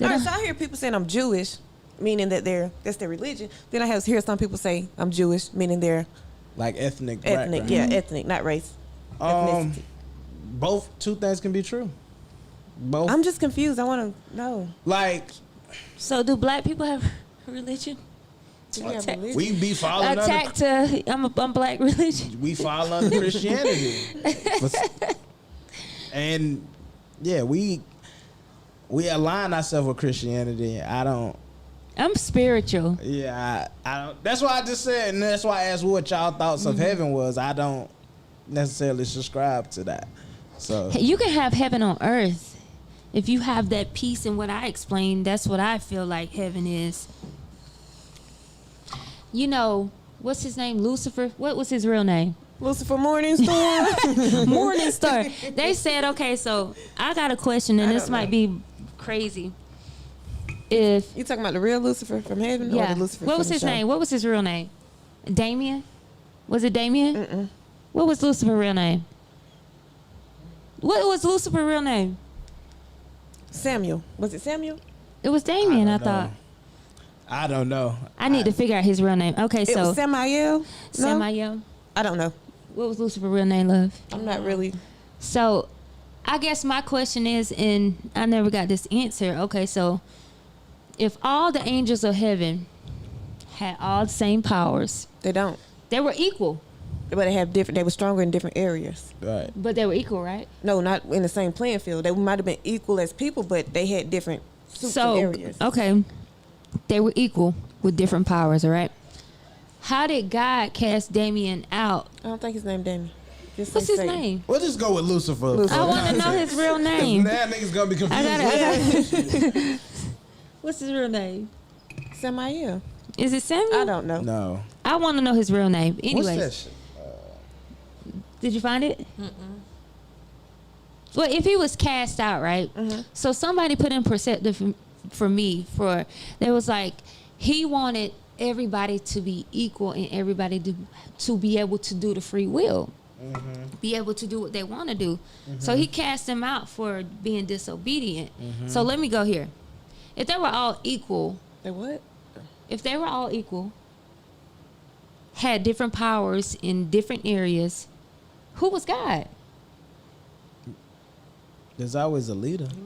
All right, so I hear people saying I'm Jewish, meaning that that's their religion. Then I hear some people say I'm Jewish, meaning they're like ethnic, background. yeah, ethnic, not race. Ethnicity. Both two things can be true. Both. I'm just confused. I want to know. Like, So do black people have religion? we be falling Attack to I'm black religion. We fall under Christianity, and yeah, we align ourselves with Christianity. I'm spiritual. Yeah, I don't. That's why I just said, and that's why I asked what y'all thoughts of heaven was. I don't necessarily subscribe to that. So You can have heaven on earth if you have that peace in what I explained. That's what I feel like heaven is. You know, what's his name? Lucifer? What was his real name? Lucifer Morningstar. Morningstar. They said, okay, so I got a question, and this might be crazy. If You talking about the real Lucifer from heaven? Or the Lucifer what was from his the show? name? What was his real name? Damien? Was it Damien? Mm-mm. What was Lucifer's real name? What was Lucifer's real name? Samuel. Was it Samuel? It was Damien, I don't thought. know. I don't know. I need to figure out his real name. Okay, It so was Samael? No? Samael. I don't know. What was Lucifer's real name, love? I'm not really. So I guess my question is, and I never got this answer. Okay, so if all the angels of heaven had all the same powers, They don't. they were equal, But they have different. They were stronger in different areas. Right. but they were equal, right? No, not in the same playing field. They might have been equal as people, but they had different suits and areas. Okay, they were equal with different powers, all right? How did God cast Damien out? I don't think his name Damien. Just What's say his Satan. name? We'll just go with Lucifer. Lucifer. I want to know his real name. Now niggas gonna be confused. I got What's his real name? Samael. Is it Samuel? I don't know. No. I want to know his real name. What's Anyways, that shit? did you find it? Well, if he was cast out, right? So somebody put in perspective for me. There was like he wanted everybody to be equal and everybody to be able to do the free will. be able to do what they want to do. So he cast them out for being disobedient. So let me go here. If they were all equal, They what? if they were all equal, had different powers in different areas, who was God? There's always a leader. It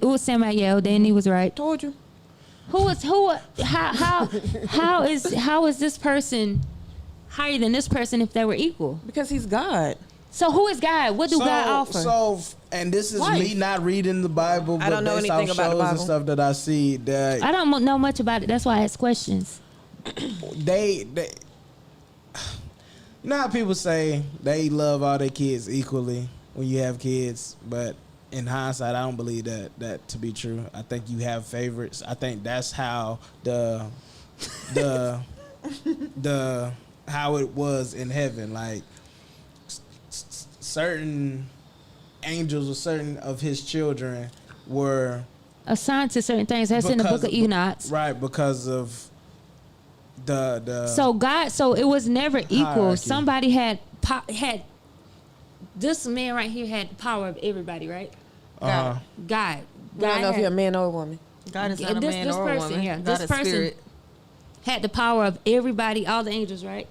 was Samael. Danny was right. Told you. How is this person higher than this person if they were equal? Because he's God. So who is God? What do God offer? And this is Life. me not reading the Bible, but I don't know based anything off about the shows and Bible. stuff that I see, that I don't know much about it. That's why I ask questions. they you know how people say they love all their kids equally when you have kids, but in hindsight, I don't believe that to be true. I think you have favorites. I think that's how the how it was in heaven. Like certain angels or certain of his children were Assigned to certain things. That's in the book of Enoch. right, because of the So God, so it was never equal. Hierarchy. Somebody had this man right here had the power of everybody, right? God. I don't know if had- you're a man or a woman. God is not a man this or a person, woman. yeah, God this is person spirit. had the power of everybody, all the angels, right?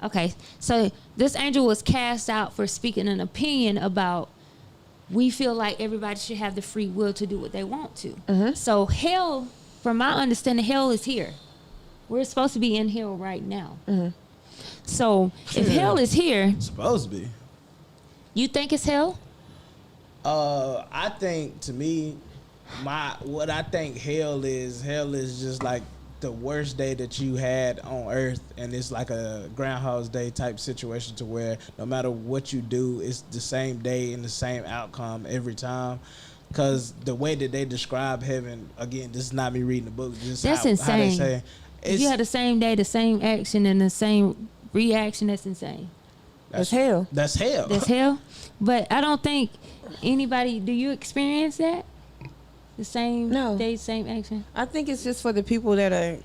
Okay, so this angel was cast out for speaking an opinion about we feel like everybody should have the free will to do what they want to. So hell, from my understanding, hell is here. We're supposed to be in hell right now. So if hell is here, supposed to be. you think it's hell? I think to me, what I think hell is just like the worst day that you had on earth, and it's like a Groundhog's Day type situation to where no matter what you do, it's the same day and the same outcome every time. Because the way that they describe heaven, again, this is not me reading the book. Just That's how they insane. say If you had the same day, the same action, and the same reaction, that's insane. That's hell. That's hell. That's hell. But I don't think anybody. Do you experience that? The same No. day, same action. I think it's just for the people that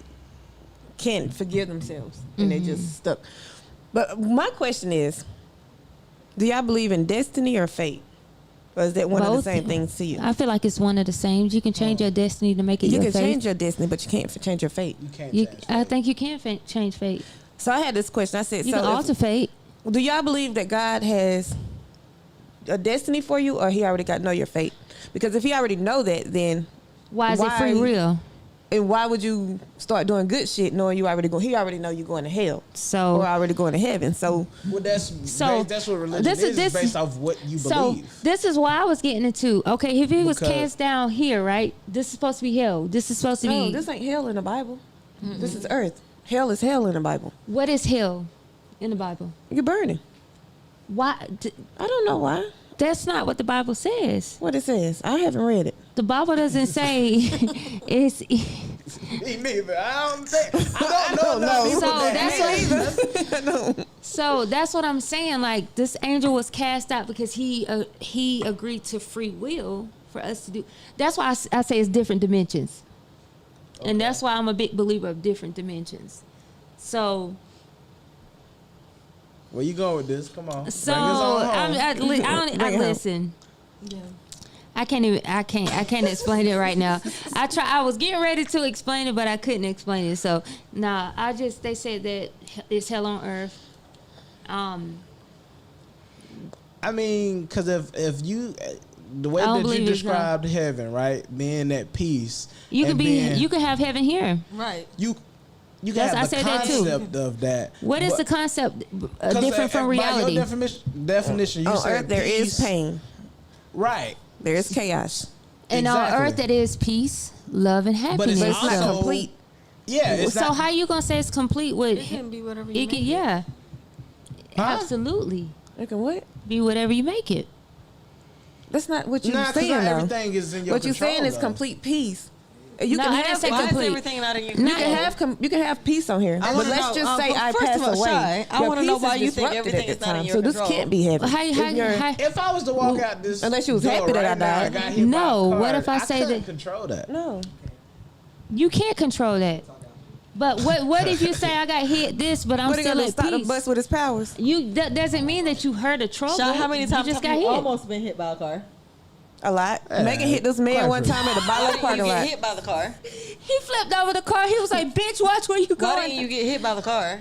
can't forgive themselves and they just stuck. But my question is, do y'all believe in destiny or fate? Or is that one of the Both. same things to you? I feel like it's one of the same. You can change your destiny to make it You your can fate. change your destiny, but you can't change your fate. You can't You, change I that. think you can change fate. So I had this question. I said, You so can if- alter fate. do y'all believe that God has a destiny for you, or He already got know your fate? Because if He already know that, then Why is it free will? and why would you start doing good shit knowing you already He already know you going to hell So or already going to heaven? So Well, that's what religion is based off what you So believe. this is why I was getting into. Okay, if he was Because- cast down here, right? This is supposed to be hell. This is supposed to no, be. this ain't hell in the Bible. This is earth. Hell is hell in the Bible. What is hell in the Bible? You're burning. Why? I don't know why. That's not what the Bible says. What it says. I haven't read it. The Bible doesn't say it's. Me neither. I don't know. So that's what. So that's what I'm saying. Like this angel was cast out because he agreed to free will for us to do. That's why I say it's different dimensions, and that's why I'm a big believer of different dimensions. So Where you going with this? Come on. so Bring us on home. I listen. Yeah. I can't explain it right now. I was getting ready to explain it, but I couldn't explain it. So they said that it's hell on earth. I mean, because if you the way I don't that you believe it's described heaven, right, being at peace, You and you can have heaven here. Right. you can That's- I have the said that too. concept of that. What is but- the concept 'cause, different from by reality? your definition, you On said earth, there is peace. pain. Right. There is chaos. And on Exactly. earth, it is peace, love, and happiness. But it's not Also- complete. Yeah. It's so not, how you gonna say it's complete with? It can be whatever you It can, make it. yeah, Huh? absolutely. You can what? Be whatever you make it. That's not what you're Nah, 'cause saying, not though. everything is in your What you're control, saying is though. complete peace. You No, can I have didn't say Why is complete. everything not in your You control? can have peace on here. I But wanna let's know, just say I first pass of all, away. Shy, I Your wanna know peace why is you think disrupted everything at is the not in time. your So this control. can't be heaven. How If you're- If I was to walk out this, Unless you was door happy that I right now died. and got hit by No, a car, what if I say couldn't that- control that? No. You can't control that. But what if you say I got hit this, but I'm What, he still gonna at stop the peace? bus with his powers? That doesn't mean that you heard a trouble. Sean, how many times you just have got you hit? almost been hit by a car? A lot. Yeah, Megan hit this man quite one true. time at a Why Bible didn't you parking get lot. hit by the car? He flipped over the car. He was like, "Bitch, watch where you Why going." didn't you get hit by the car?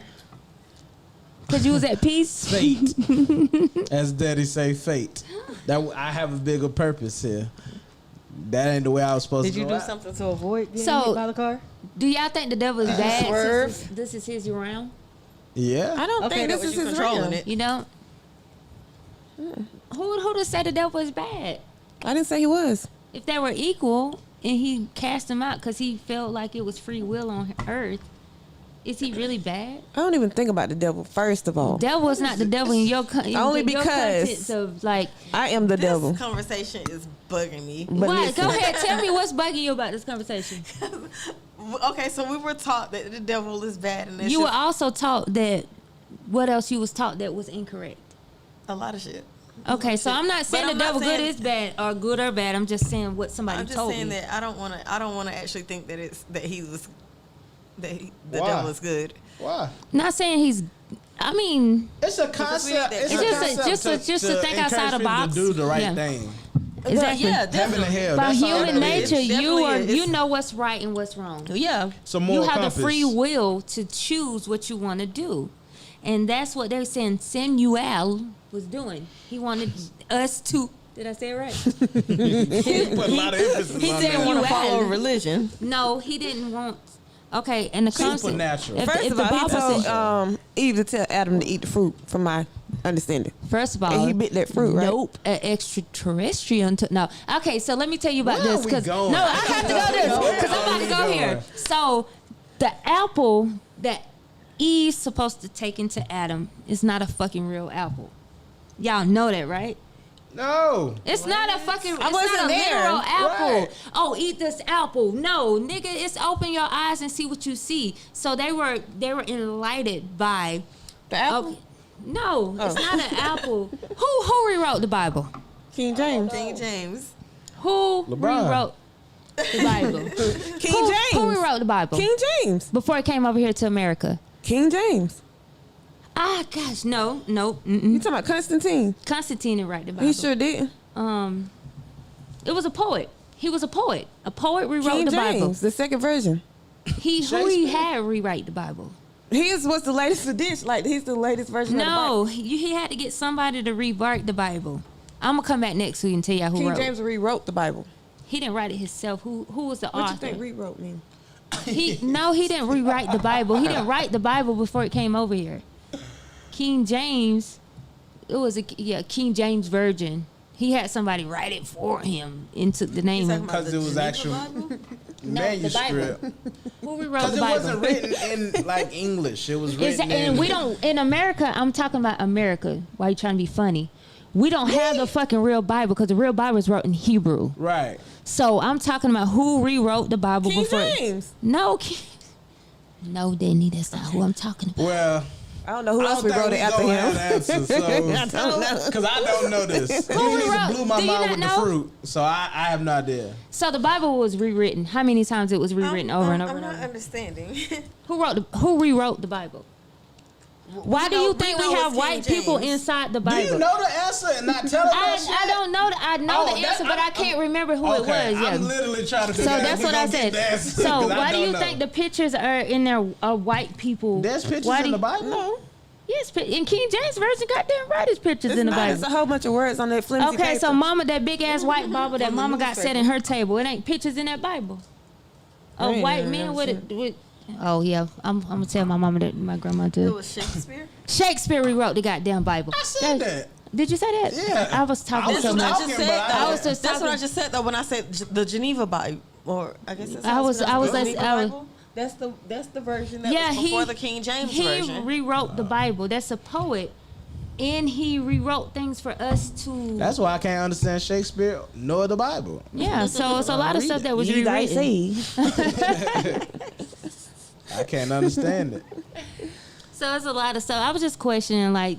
Because you was at peace. Fate. As Daddy say, fate. That I have a bigger purpose here. That ain't the way I was supposed Did to you go do out. something to avoid getting So- hit by the car? Do y'all think the devil is bad? Swerve. Since this is his round. Yeah. I don't Okay, think that this was is you his controlling realm. it. You know. Who to say the devil is bad? I didn't say he was. If they were equal and he cast him out because he felt like it was free will on earth, is he really bad? I don't even think about the devil, first of all. Devil is not the devil in your Only in your because- context of like. I am the devil. This conversation is bugging me. But What? listen, Go ahead, tell me what's bugging you about this conversation. Okay, so we were taught that the devil is bad, and it's You were just also taught that. What else you was taught that was incorrect? a lot of shit. Okay, so I'm not saying But the I'm not devil good saying- is bad or good or bad. I'm just saying what somebody I'm just told saying me. that I don't want to actually think that the Why? devil is good. Why? Not saying he's. I mean, It's a concept. It's It's just a a- concept just to think outside the encourage people box. To do the right Yeah. thing. exactly. Yeah, Heaven definitely. and hell. By That's all human that is. nature, It you definitely are is. you know what's right and what's wrong. Yeah. Some You more have compass. the free will to choose what you want to do, and that's what they're saying. Samuel was doing. He wanted us to. Did I say it right? He put a lot of emphasis He on didn't that. want to You follow added. religion. No, he didn't want. Okay, and the concept. Supernatural. If, first if of the all, he Bible told says, Eve to tell Adam to eat the fruit, from my understanding. first of all, And he bit that fruit, right? Nope, an extraterrestrial. No. Okay, so let me tell you about Where are this we because going? no, I have to go this because I'm about to go Going. here. So the apple that Eve's supposed to take into Adam is not a fucking real apple. Y'all know that, right? No. It's not a fucking. It's wasn't not a there. literal apple. Right. Oh, eat this apple. No, nigga, it's open your eyes and see what you see. So they were enlightened by The apple? Okay. No, it's not an apple. Who rewrote the Bible? King James. King James. Who LeBron. rewrote the Bible? King who, James. Who rewrote the Bible? King James. Before it came over here to America. King James. Ah, gosh, no. You Mm-mm. talking about Constantine? Constantine didn't write the Bible. He sure did. It was a poet. He was a poet. A poet rewrote King the James, Bible. the second version. Who he had rewrite the Bible? Was the latest edition. Like, he's the latest version of the Bible. No, he had to get somebody to rewrite the Bible. I'm gonna come back next week and tell y'all who King wrote. James rewrote the Bible. He didn't write it himself. Who was the What you author? think rewrote mean? He didn't rewrite the Bible. He didn't write the Bible before it came over here. King James, it was King James Version. He had somebody write it for him and took the name. talking of about Because it was actual manuscript. Who rewrote Because the it Bible? wasn't written in like English. It was written And in. we don't in America. I'm talking about America. Why you trying to be funny? We don't have the fucking real Bible because the real Bible is wrote in Hebrew. Right. So I'm talking about who rewrote the Bible King before. James. No, no, Denny, that's not who I'm talking about. Well, I don't know who I else don't think rewrote it we after gonna him. have the answer, so because I don't know this. You Who niggas wrote- blew my do you mind not with know? the fruit, so I have no idea. So the Bible was rewritten. How many times it was rewritten over and over I'm and not over? understanding. Who rewrote the Bible? Why do you think we know have it's white King people James. inside the Do Bible? you know the answer and not tell us that shit? I don't know. I know Oh, the that- answer, but I can't remember who Okay, it was. Yeah. I'm literally trying to So figure out that's if we what I gonna get said. the answer, So 'cause I why do don't you know. think the pictures are in there of white people? There's pictures Why do in the you- Bible? No. Yes, in King James version, goddamn right, there's pictures in the It's Bible. It's a whole bunch of words on that flimsy Okay, paper. so mama, that big ass white Bible that From the mama got set in her table, it ain't pictures in that Bible. A ain't white never man seen with oh yeah, I'm gonna tell my mama that my grandma It did. was Shakespeare. Shakespeare rewrote the goddamn Bible. I said that. Did you say that? Yeah. I was talking I was so just much. talking, just but said I- that. I was just That's what I talking- just said though when I said the Geneva Bible, or I guess that's I how it's was- pronounced, I was the like- Geneva I was- Bible. That's the version that Yeah, was before the King James he version. rewrote the Bible. That's a poet, and he rewrote things for us to. That's why I can't understand Shakespeare nor the Bible. Yeah, so it's a lot of Read stuff it. that was You thy rewritten. say. I can't understand it. So it's a lot of stuff. I was just questioning, like,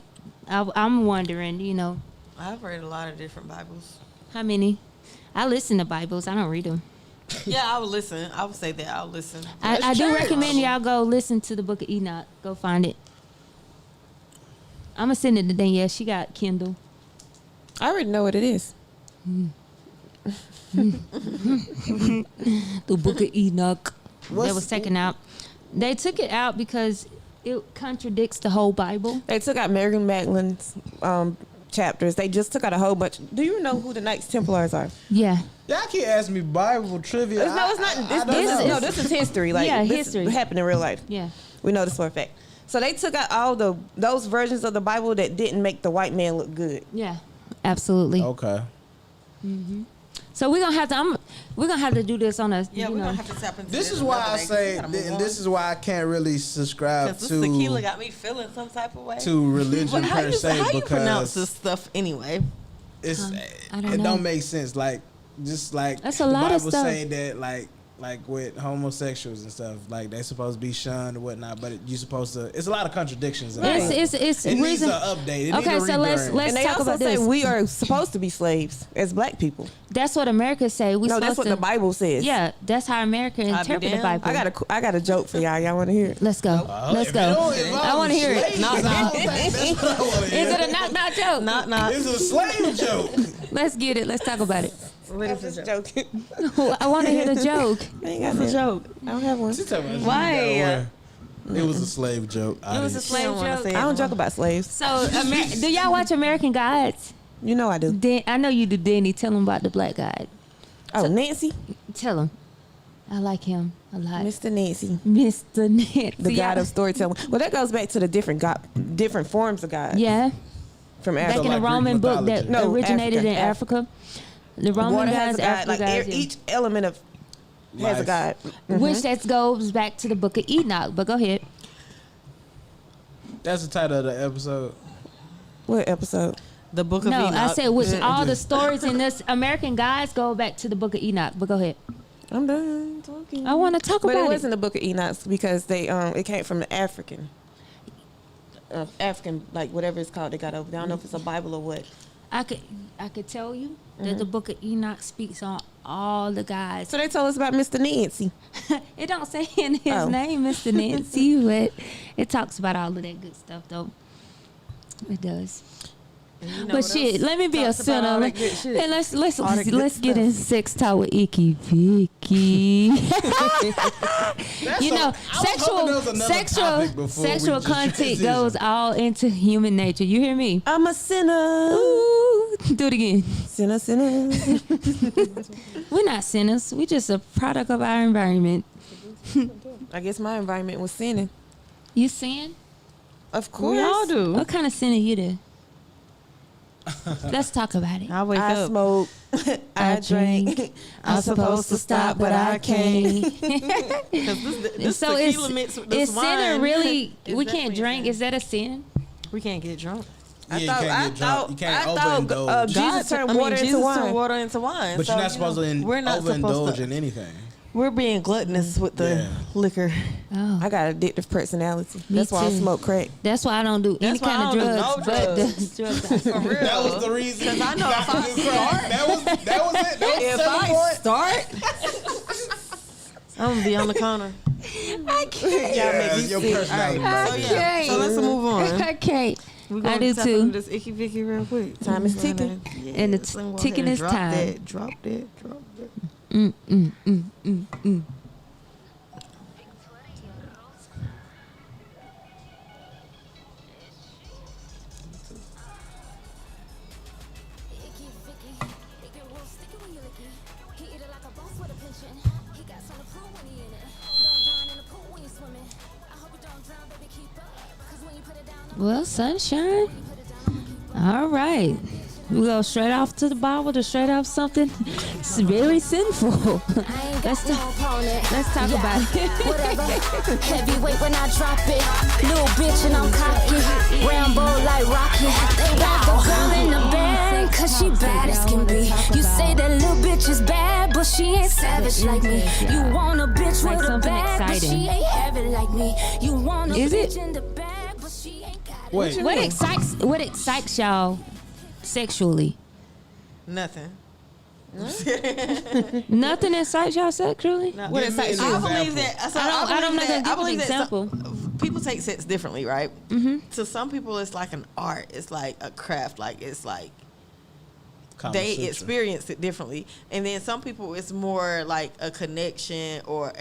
I'm wondering, I've read a lot of different Bibles. how many? I listen to Bibles. I don't read them. Yeah, I would listen. I would say that I'll listen. I do recommend y'all go listen to the Book of Enoch. Go find it. I'm gonna send it to Danielle. She got Kindle. I already know what it is. The Book of Enoch. What's- That was taken out. They took it out because it contradicts the whole Bible. They took out Mary Magdalene's chapters. They just took out a whole bunch. Do you know who the Knights Templars are? Yeah. Y'all keep asking me Bible trivia. No, it's not. This is history. Like, Yeah, this history. happened in real life. Yeah. We know this for a fact. So they took out all those versions of the Bible that didn't make the white man look good. Yeah. Absolutely. Okay. So we're gonna have to do this on a Yeah, you we're know. gonna have to tap into This this is why another I day, 'cause say, we gotta move and on. this is why I can't really subscribe 'Cause this tequila to got me feeling some type of way. religion But how per you se pronounce because this stuff anyway? it's I don't it know. don't make sense. Like just like That's a the lot of Bible stuff. say that like with homosexuals and stuff, like they supposed to be shunned or whatnot, but you supposed to. It's a lot of contradictions. In the Bible. It's it needs reason. an update. It Okay, needs a so let's rebrand. And they talk also about say this. we are supposed to be slaves as black people. That's what America say. We No, that's supposed what to, the Bible says. Yeah, that's how America interpret the damned. Bible. I got a joke for y'all. Y'all want to hear it? Let's go. Let's If go. it don't involve I want to hear it. slaves, Knock, I knock. don't think that's what I wanna hear. Is it a knock joke? Not. It's a slave joke. Let's get it. Let's talk about it. What I'm is just it? joking. I want to hear the joke. I ain't got What's the no- joke? I don't have one. She tell me Why? It was a slave joke. It was a She slave don't wanna joke. say I don't joke about slaves. So, do y'all watch American Gods? You know I do. I know you do, Danny. Tell them about the black guy. Oh, Nancy, Tell him. I like him a lot. Mr. Nancy, Mr. Nancy. the god of storytelling. Well, that goes back to the different forms of God. Yeah. From Back Africa. in the like Greek Roman book that mythology. No, originated Africa. in Africa. The Roman Water has gods, a god. African Like gods, yeah. each element of has a Life. god. Which that goes back to the Book of Enoch. But go ahead. That's the title of the episode. What episode? The Book of No, Enoch. I said which all the stories in this American Gods go back to the Book of Enoch. But go ahead. I'm done talking. I want to talk But about it it. wasn't the Book of Enoch because they it came from the African, like whatever it's called. They got over there. I don't know if it's a Bible or what. I could tell you that the Book of Enoch speaks on all the guys. So they told us about Mr. Nancy. It don't say in his Oh. name, Mr. Nancy, but it talks about all of that good stuff, though. It does. But shit, let me be a sinner. And let's All that good let's get in sex talk with Icky Vicky. You know, sexual content goes all into human nature. You hear me? I'm a sinner. Ooh, do it again. Sinner, sinner. We're not sinners. We just a product of our environment. I guess my environment was sinning. You sin? Of course. We all do. What kind of sin are you do? Let's talk about it. I wake I up. smoke. I drink. I'm supposed to stop, but I can't. This So tequila mixed with this is wine. sin really? Is We that can't what you're drink. saying? Is that a sin? We can't get drunk. Yeah, you can't get drunk. You can't overindulge. Jesus turned water into Jesus wine. turned water into wine. But So, you're not you supposed know, to we're not supposed overindulge to. in anything. We're being gluttonous with the Yeah. liquor. Oh, I got addictive personality. Me That's why I too. smoke crack. that's why I don't do any That's why kind of I don't do drugs. no But drugs. the drugs. For real. That was the reason. Because I know if I start, That was it. That was if the I selling point. start, I'm gonna be on the corner. I can't. Y'all make Yeah, me your sick. personality. All right. bro. So yeah. So let's move on. I can't. We're I gonna do tap too. into this icky vicky real quick. Time is Let's go ahead ticking. And the let's go ahead ticking and is drop time. That, drop that. Icky Vicky, it get real sticky when you licky. He eat it like a boss with a pension. He got something to prove when he in it. Don't drown in the pool when you swimming. I hope you don't drown, baby, keep up. 'Cause when you put it down, Well, sunshine. you put it down, I'ma keep up. All right. We go straight off to the Bible to straight off something. It's very sinful. Let's talk about it. Whatever. Heavyweight when I drop it. Little bitch and I'm cocky. Rambo like Rocky. They got the girl in the band, 'cause she bad as can be. You say that little bitch is bad, but she ain't savage like me. You want a bitch Like with a something bag, but exciting. she ain't have it like me. You want a Is it? bitch in the bag, but she ain't got it. Wait, What excites y'all sexually? Nothing. Nothing excites y'all sexually? No. What Give me excites an you? I believe example. that. So I don't know that- the I believe that example. people take sex differently, right? To some people, it's like an art. It's like a craft. Like it's like they Conversation. experience it differently, and then some people it's more like a connection or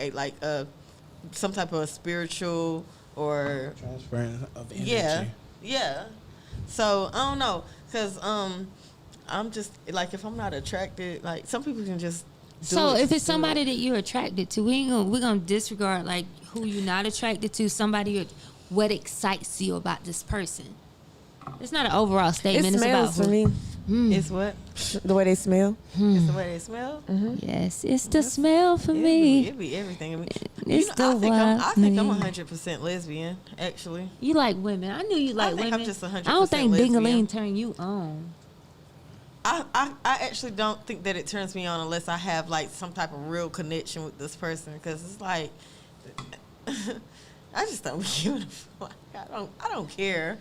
some type of spiritual or Transference of energy. yeah. So I don't know, cause I'm just like if I'm not attracted, like some people can just. So if it's do somebody that you're attracted to, we're gonna disregard like who you're not attracted to. What excites you about this person? It's not an overall It statement. It's smells about for who. me. It's what? The way they smell. It's the way they smell. Yes, it's the smell for It'd me. be everything. I mean, It's the I think I'm wild 100% lesbian. Actually, You like women? I knew you like think I'm women. just 100% I don't think lesbian. Dingaling turn you on. I actually don't think that it turns me on unless I have like some type of real connection with this person, because it's like I just don't give a fuck. I don't care.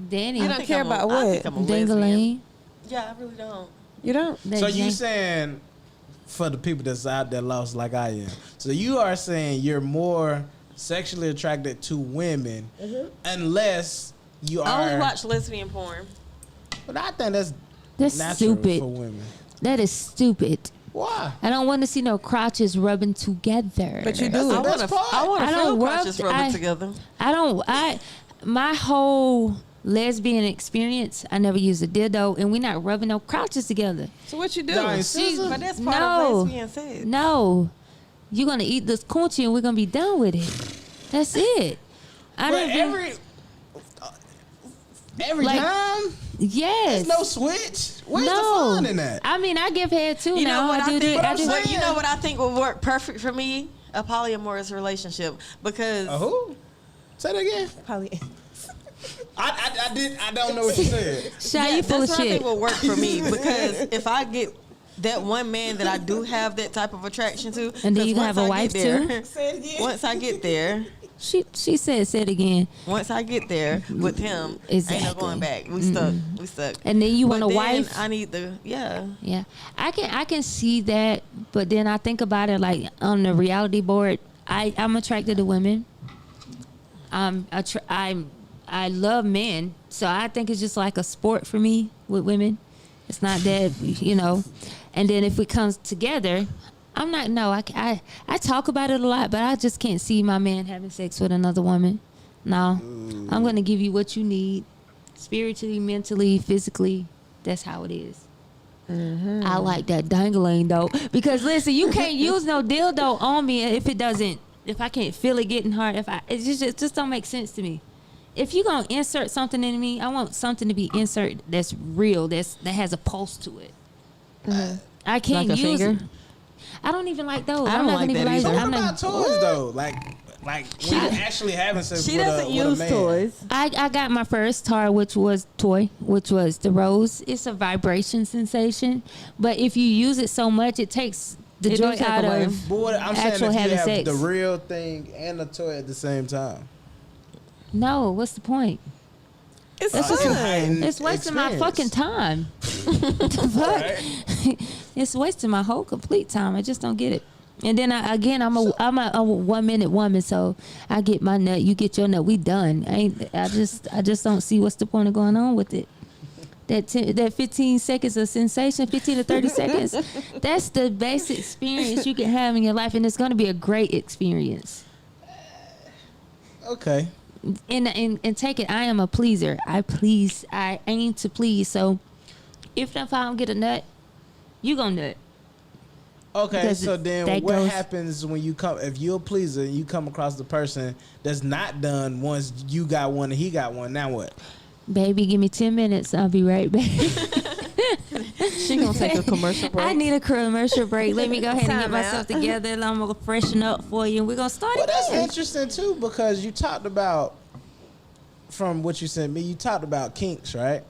Danny, You don't care about I what? think I'm a lesbian. Dingaling. Yeah, I really don't. You don't? So you saying for the people that's out there lost like I am. So you are saying you're more sexually attracted to women unless you I only are. watch lesbian porn. But I think that's That's natural stupid. for women. That is stupid. Why? I don't want to see no crotches rubbing together. But you That's do. the I best want to. part. I want I to don't feel rub- crotches rubbing I- together. My whole lesbian experience, I never used a dildo, and we not rubbing no crotches together. So what you do? Y'all ain't scissor? But that's part No. of lesbian sex. No, you're gonna eat this coochie, and we're gonna be done with it. That's it. I But don't. every Like- time Yes. there's no switch. Where's no. the fun in that? I mean, I give head too. You now know what I think? I do- You know what I think would work perfect for me? A polyamorous relationship, because Who? Say that again. Probably. I don't know what you said. Shy, yeah, you full of that's what I shit. think will work for me, because if I get that one man that I do have that type of attraction to, And then you 'cause can have once a I wife get there- too? Say it again. Once I get there, She said, say it again. once I get there with him, ain't no Exactly. going back. We stuck. We stuck. And then you want But a then wife. I need the yeah. Yeah, I can see that, but then I think about it like on the reality board. I'm attracted to women. I love men, so I think it's just like a sport for me with women. It's not that And then if it comes together, I'm not. No, I talk about it a lot, but I just can't see my man having sex with another woman. No, I'm gonna give you what you need, spiritually, mentally, physically. That's how it is. I like that dangling though, because listen, you can't use no dildo on me if I can't feel it getting hard. It just don't make sense to me. If you gonna insert something in me, I want something to be inserted that's real, that has a pulse to it. I can't Like a use finger? it. I don't even like those. I I'm don't not like gonna that even either. So like. what I'm about not. toys though? Like when you're actually having sex She with doesn't with a use man. toys. I got my first toy, which was the rose. It's a vibration sensation, but if you use it so much, it takes the It joy do take out away. of But what I'm saying, actual if you having have sex. the real thing and the toy at the same time, No, what's the point? It's It's a fun. heightened It's wasting my experience. fucking time. What the fuck? It's wasting my whole complete time. I just don't get it. And then I'm a 1 minute woman, so I get my nut, you get your nut, we done. I just don't see what's the point of going on with it. That 15 seconds of sensation, 15 to 30 seconds, that's the basic experience you can have in your life, and it's going to be a great experience. Okay. And take it, I am a pleaser. I aim to please. So if I don't get a nut, you gonna nut. Okay, Because so then that what goes- happens when you come, if you're a pleaser and you come across the person that's not done once you got one and he got one, now what? Baby, give me 10 minutes. I'll be right back. She gonna take a commercial break. I need a commercial break. Let me go ahead and get Time myself out. together, and I'm gonna freshen up for you, and we're gonna start Well, that's again. interesting too, because you talked about, from what you sent me, you talked about kinks, right?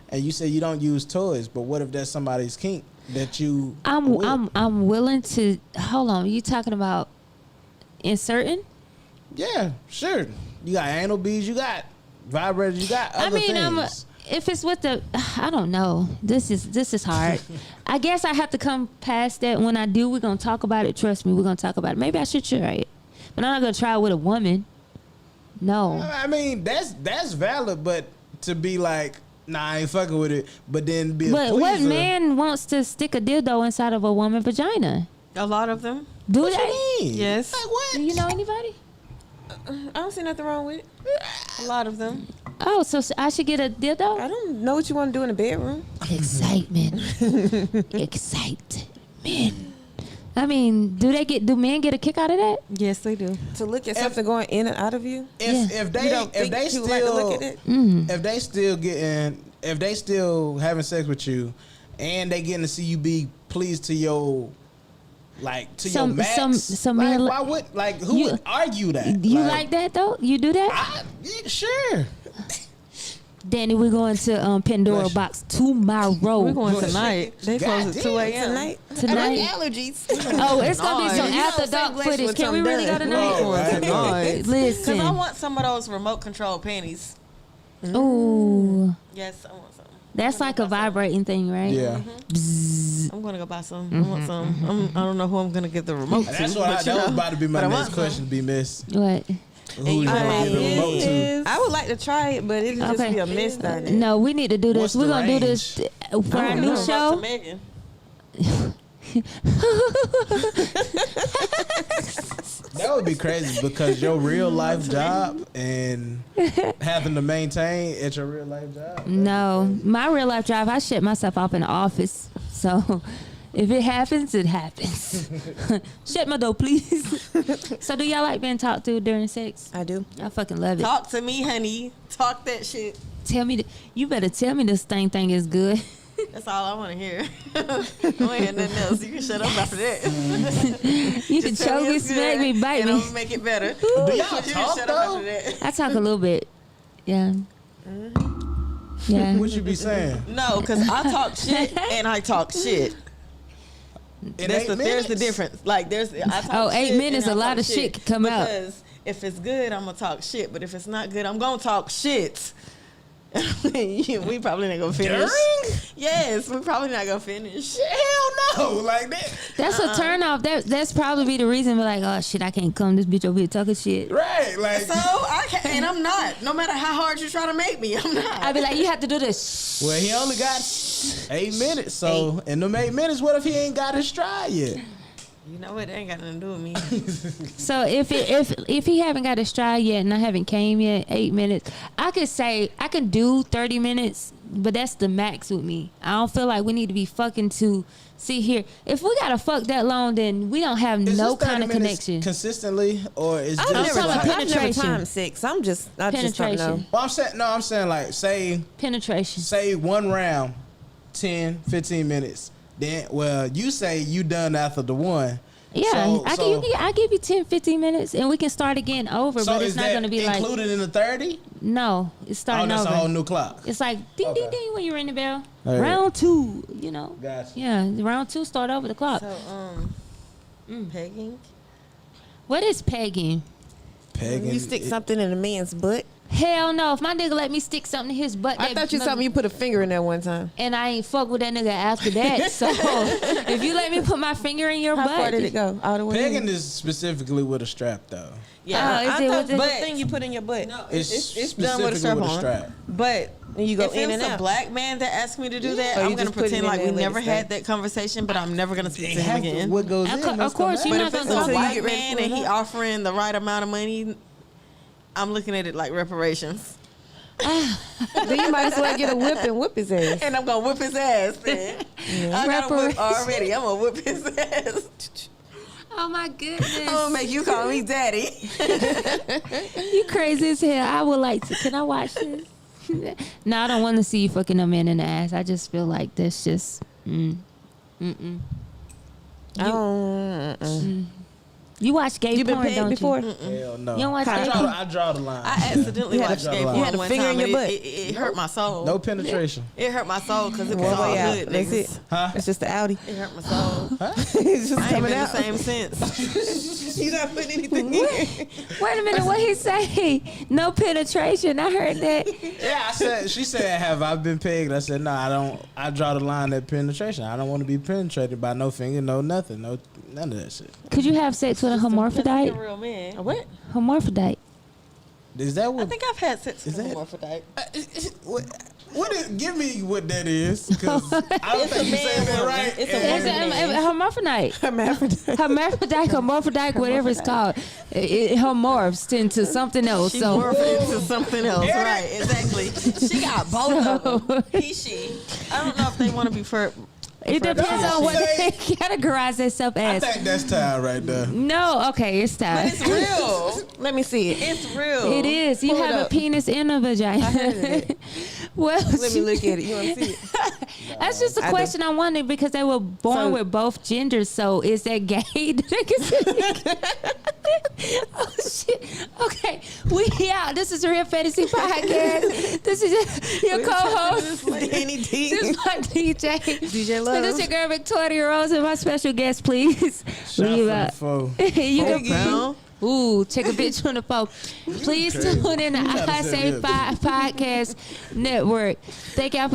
And you said you don't use toys, but what if that's somebody's kink that you? with? I'm willing to hold on. You talking about inserting? Yeah, sure. You got anal beads, you got vibrators, you got other things. if it's with the, I don't know. This is hard. I guess I have to come past that. When I do, we're gonna talk about it. Trust me, we're gonna talk about it. Maybe I should try it, but I'm not gonna try it with a woman. No. I mean, that's valid, but to be like, nah, I ain't fucking with it, but then be a But pleaser. what man wants to stick a dildo inside of a woman's vagina? A lot of them. Do What they? you mean? Yes. Like what? Do you know anybody? I don't see nothing wrong with it. A lot of them. Oh, so I should get a I dildo? don't know what you want to do in the bedroom. Excitement. Excitement. I mean, do men get a kick out of that? Yes, they do. To look at something going in and out of you. If they You don't think if they you like to still look at it? if they still having sex with you, and they getting to see you be pleased to your your max, some like, men why would who you- would argue that? You like that though? You do that? Yeah, sure. Danny, we're going to Pandora Bless you. Box tomorrow. We're going tonight. They close at 2 a.m. Tonight. Tonight? allergies. Oh, it's gonna be some Nice. after dark Sunglasses footage. with Can we some really go done. tonight? Oh, right. Because Listen. I want some of those remote control panties. Ooh, Yes, I want some. that's like a vibrating thing, right? Yeah, I'm gonna go buy some. I want some. I don't know who I'm gonna get the remote to. that's what that was about to be my but I next want some. question. Be miss. What? Who you gonna give the remote to? I would like to try it, but it'll just Okay. be a miss down there. No, we need to do What's this. We're the gonna do this for our new show. Megan. That would be crazy because your real life job and having to maintain at your real life job. No, my real life job, I shut myself off in the office. So if it happens, it happens. Shut my door, please. So do y'all like being talked to during sex? I do. I fucking love it. Talk to me, honey. Talk that shit. Tell me, you better tell me this thing is good. That's all I want to hear. I don't hear nothing else. You can shut up after that. You can Just tell choke me, it's smack good, me, bite and me. I'm gonna make it better. Do y'all You talk can shut though? up after that. I talk a little bit. Yeah. Yeah. What you be saying? No, because I talk shit and I talk shit. In There's 8 the minutes? difference. Like I talk Oh, 8 shit minutes, and I a lot talk of shit can come out. Because if it's good, I'm gonna talk shit. But if it's not good, I'm gonna talk shit. We probably not gonna finish. During? Yes, we probably not gonna finish. Hell no, like that. That's a turn off. That's probably be the reason we're like, oh shit, I can't come. This bitch over here talking shit. Right, like So I can't, and I'm not. No matter how hard you try to make me, I'm not. I'd be like, you have to do this. well, he only got 8 minutes. So in them 8 minutes, what if he ain't got his stride yet? You know what? That ain't got nothing to do with me. So if he haven't got a stride yet and I haven't came yet, 8 minutes, I could say I can do 30 minutes, but that's the max with me. I don't feel like we need to be fucking to see here. If we gotta fuck that long, then we don't have Is no this 30 kind of minutes connection. consistently, or is I've just never, talking like, I've never penetration. timed 6. I just don't Penetration. know. well, I'm saying like Penetration. say one round, 10, 15 minutes. Then, well, you say you done after the one. Yeah, I give you 10, 15 minutes and we can start again over, So but is it's not that gonna be like included in the 30? no, it's Oh, starting that's over. a whole new clock. It's like ding ding Okay. ding when you ring the bell. All right. Round 2, you know. Gotcha. Yeah, round 2 start over the clock. So, pegging. What is pegging? Pegging. You stick something in a man's butt. Hell no. If my nigga let me stick something in his butt, I thought you told me you put a finger in there one time. and I ain't fuck with that nigga after that. So if you let me put my finger in your How butt, far did it go? All the way. Pegging in? is specifically with a strap, though. Yeah, Oh, is I it thought with the- the but- thing you put in your butt. No, It's it's done with a strap specifically on. with a strap. But And you go if in it's and a out. black man that asked me to do that, Or you I'm gonna just put it pretend in like there we and let never it stay. had that conversation. But I'm never gonna speak to him Have to- again. what goes in? Of must course, come you're out. But not if it's gonna a Until you white get ready to man pull and it he out. offering the right amount of money, I'm looking at it like reparations. Then you might as well get a whip and whip his ass. And I'm gonna whip his ass, man. I got a whip already. I'm gonna whip his ass. oh my goodness, I'm gonna make you call me daddy. you crazy as hell. I would like to. Can I watch this? No, I don't want to see you fucking a man in the ass. I just feel like that's just. I don't. You watch gay You been porn, pegged don't before? you? Hell no. You don't watch gay porn? I draw the line. I accidentally You had watched a- gay you porn had a one finger time. in your and butt. it hurt my soul. No penetration. It hurt my soul because it was One all way out. good. That's niggas. it. Huh? It's just the Audi. It hurt my soul. It's just I ain't coming been out. the same since. You not putting anything in. Wait a minute, what he say? No penetration. I heard that. Yeah, she said, have I been pegged? I said, no, I don't. I draw the line at penetration. I don't want to be penetrated by no finger, no nothing, no none of that shit. Could you have sex with a You're a hermaphrodite? real man. What? Hermaphrodite. Is that I what? think I've had sex with Is a that- hermaphrodite. What is? Give me what that is, because I don't It's think a you said man that woman. right. It's a And- woman. A hermaphrodite. Hermaphrodite. Hermaphrodite, whatever it's called. It morphs into something else. She So morphed into something else. Right, exactly. She got both of them. He, she. I don't know if they want to be for. it depends on what they categorize themselves I as. think that's time right there. No, okay, it's time. It's real. Let me see it. It's real. It is. You Pull it have a up. penis and a vagina. heard of it. Well, Let me look at it. You want to see it? that's just a I do. question I wondered because they were born So- with both genders. So is that gay? Oh shit. Okay, we out. This is a Real Fantasy Podcast. This is your co-host. Danny D. This is my DJ. DJ And Love. this is your girl Victoria Rose and my special guest, please. Shot Leave from out. the foe. You can Brown. Ooh, check a bitch on the phone. Please tune in to I gotta Say say that. Five Podcast Network. Thank y'all for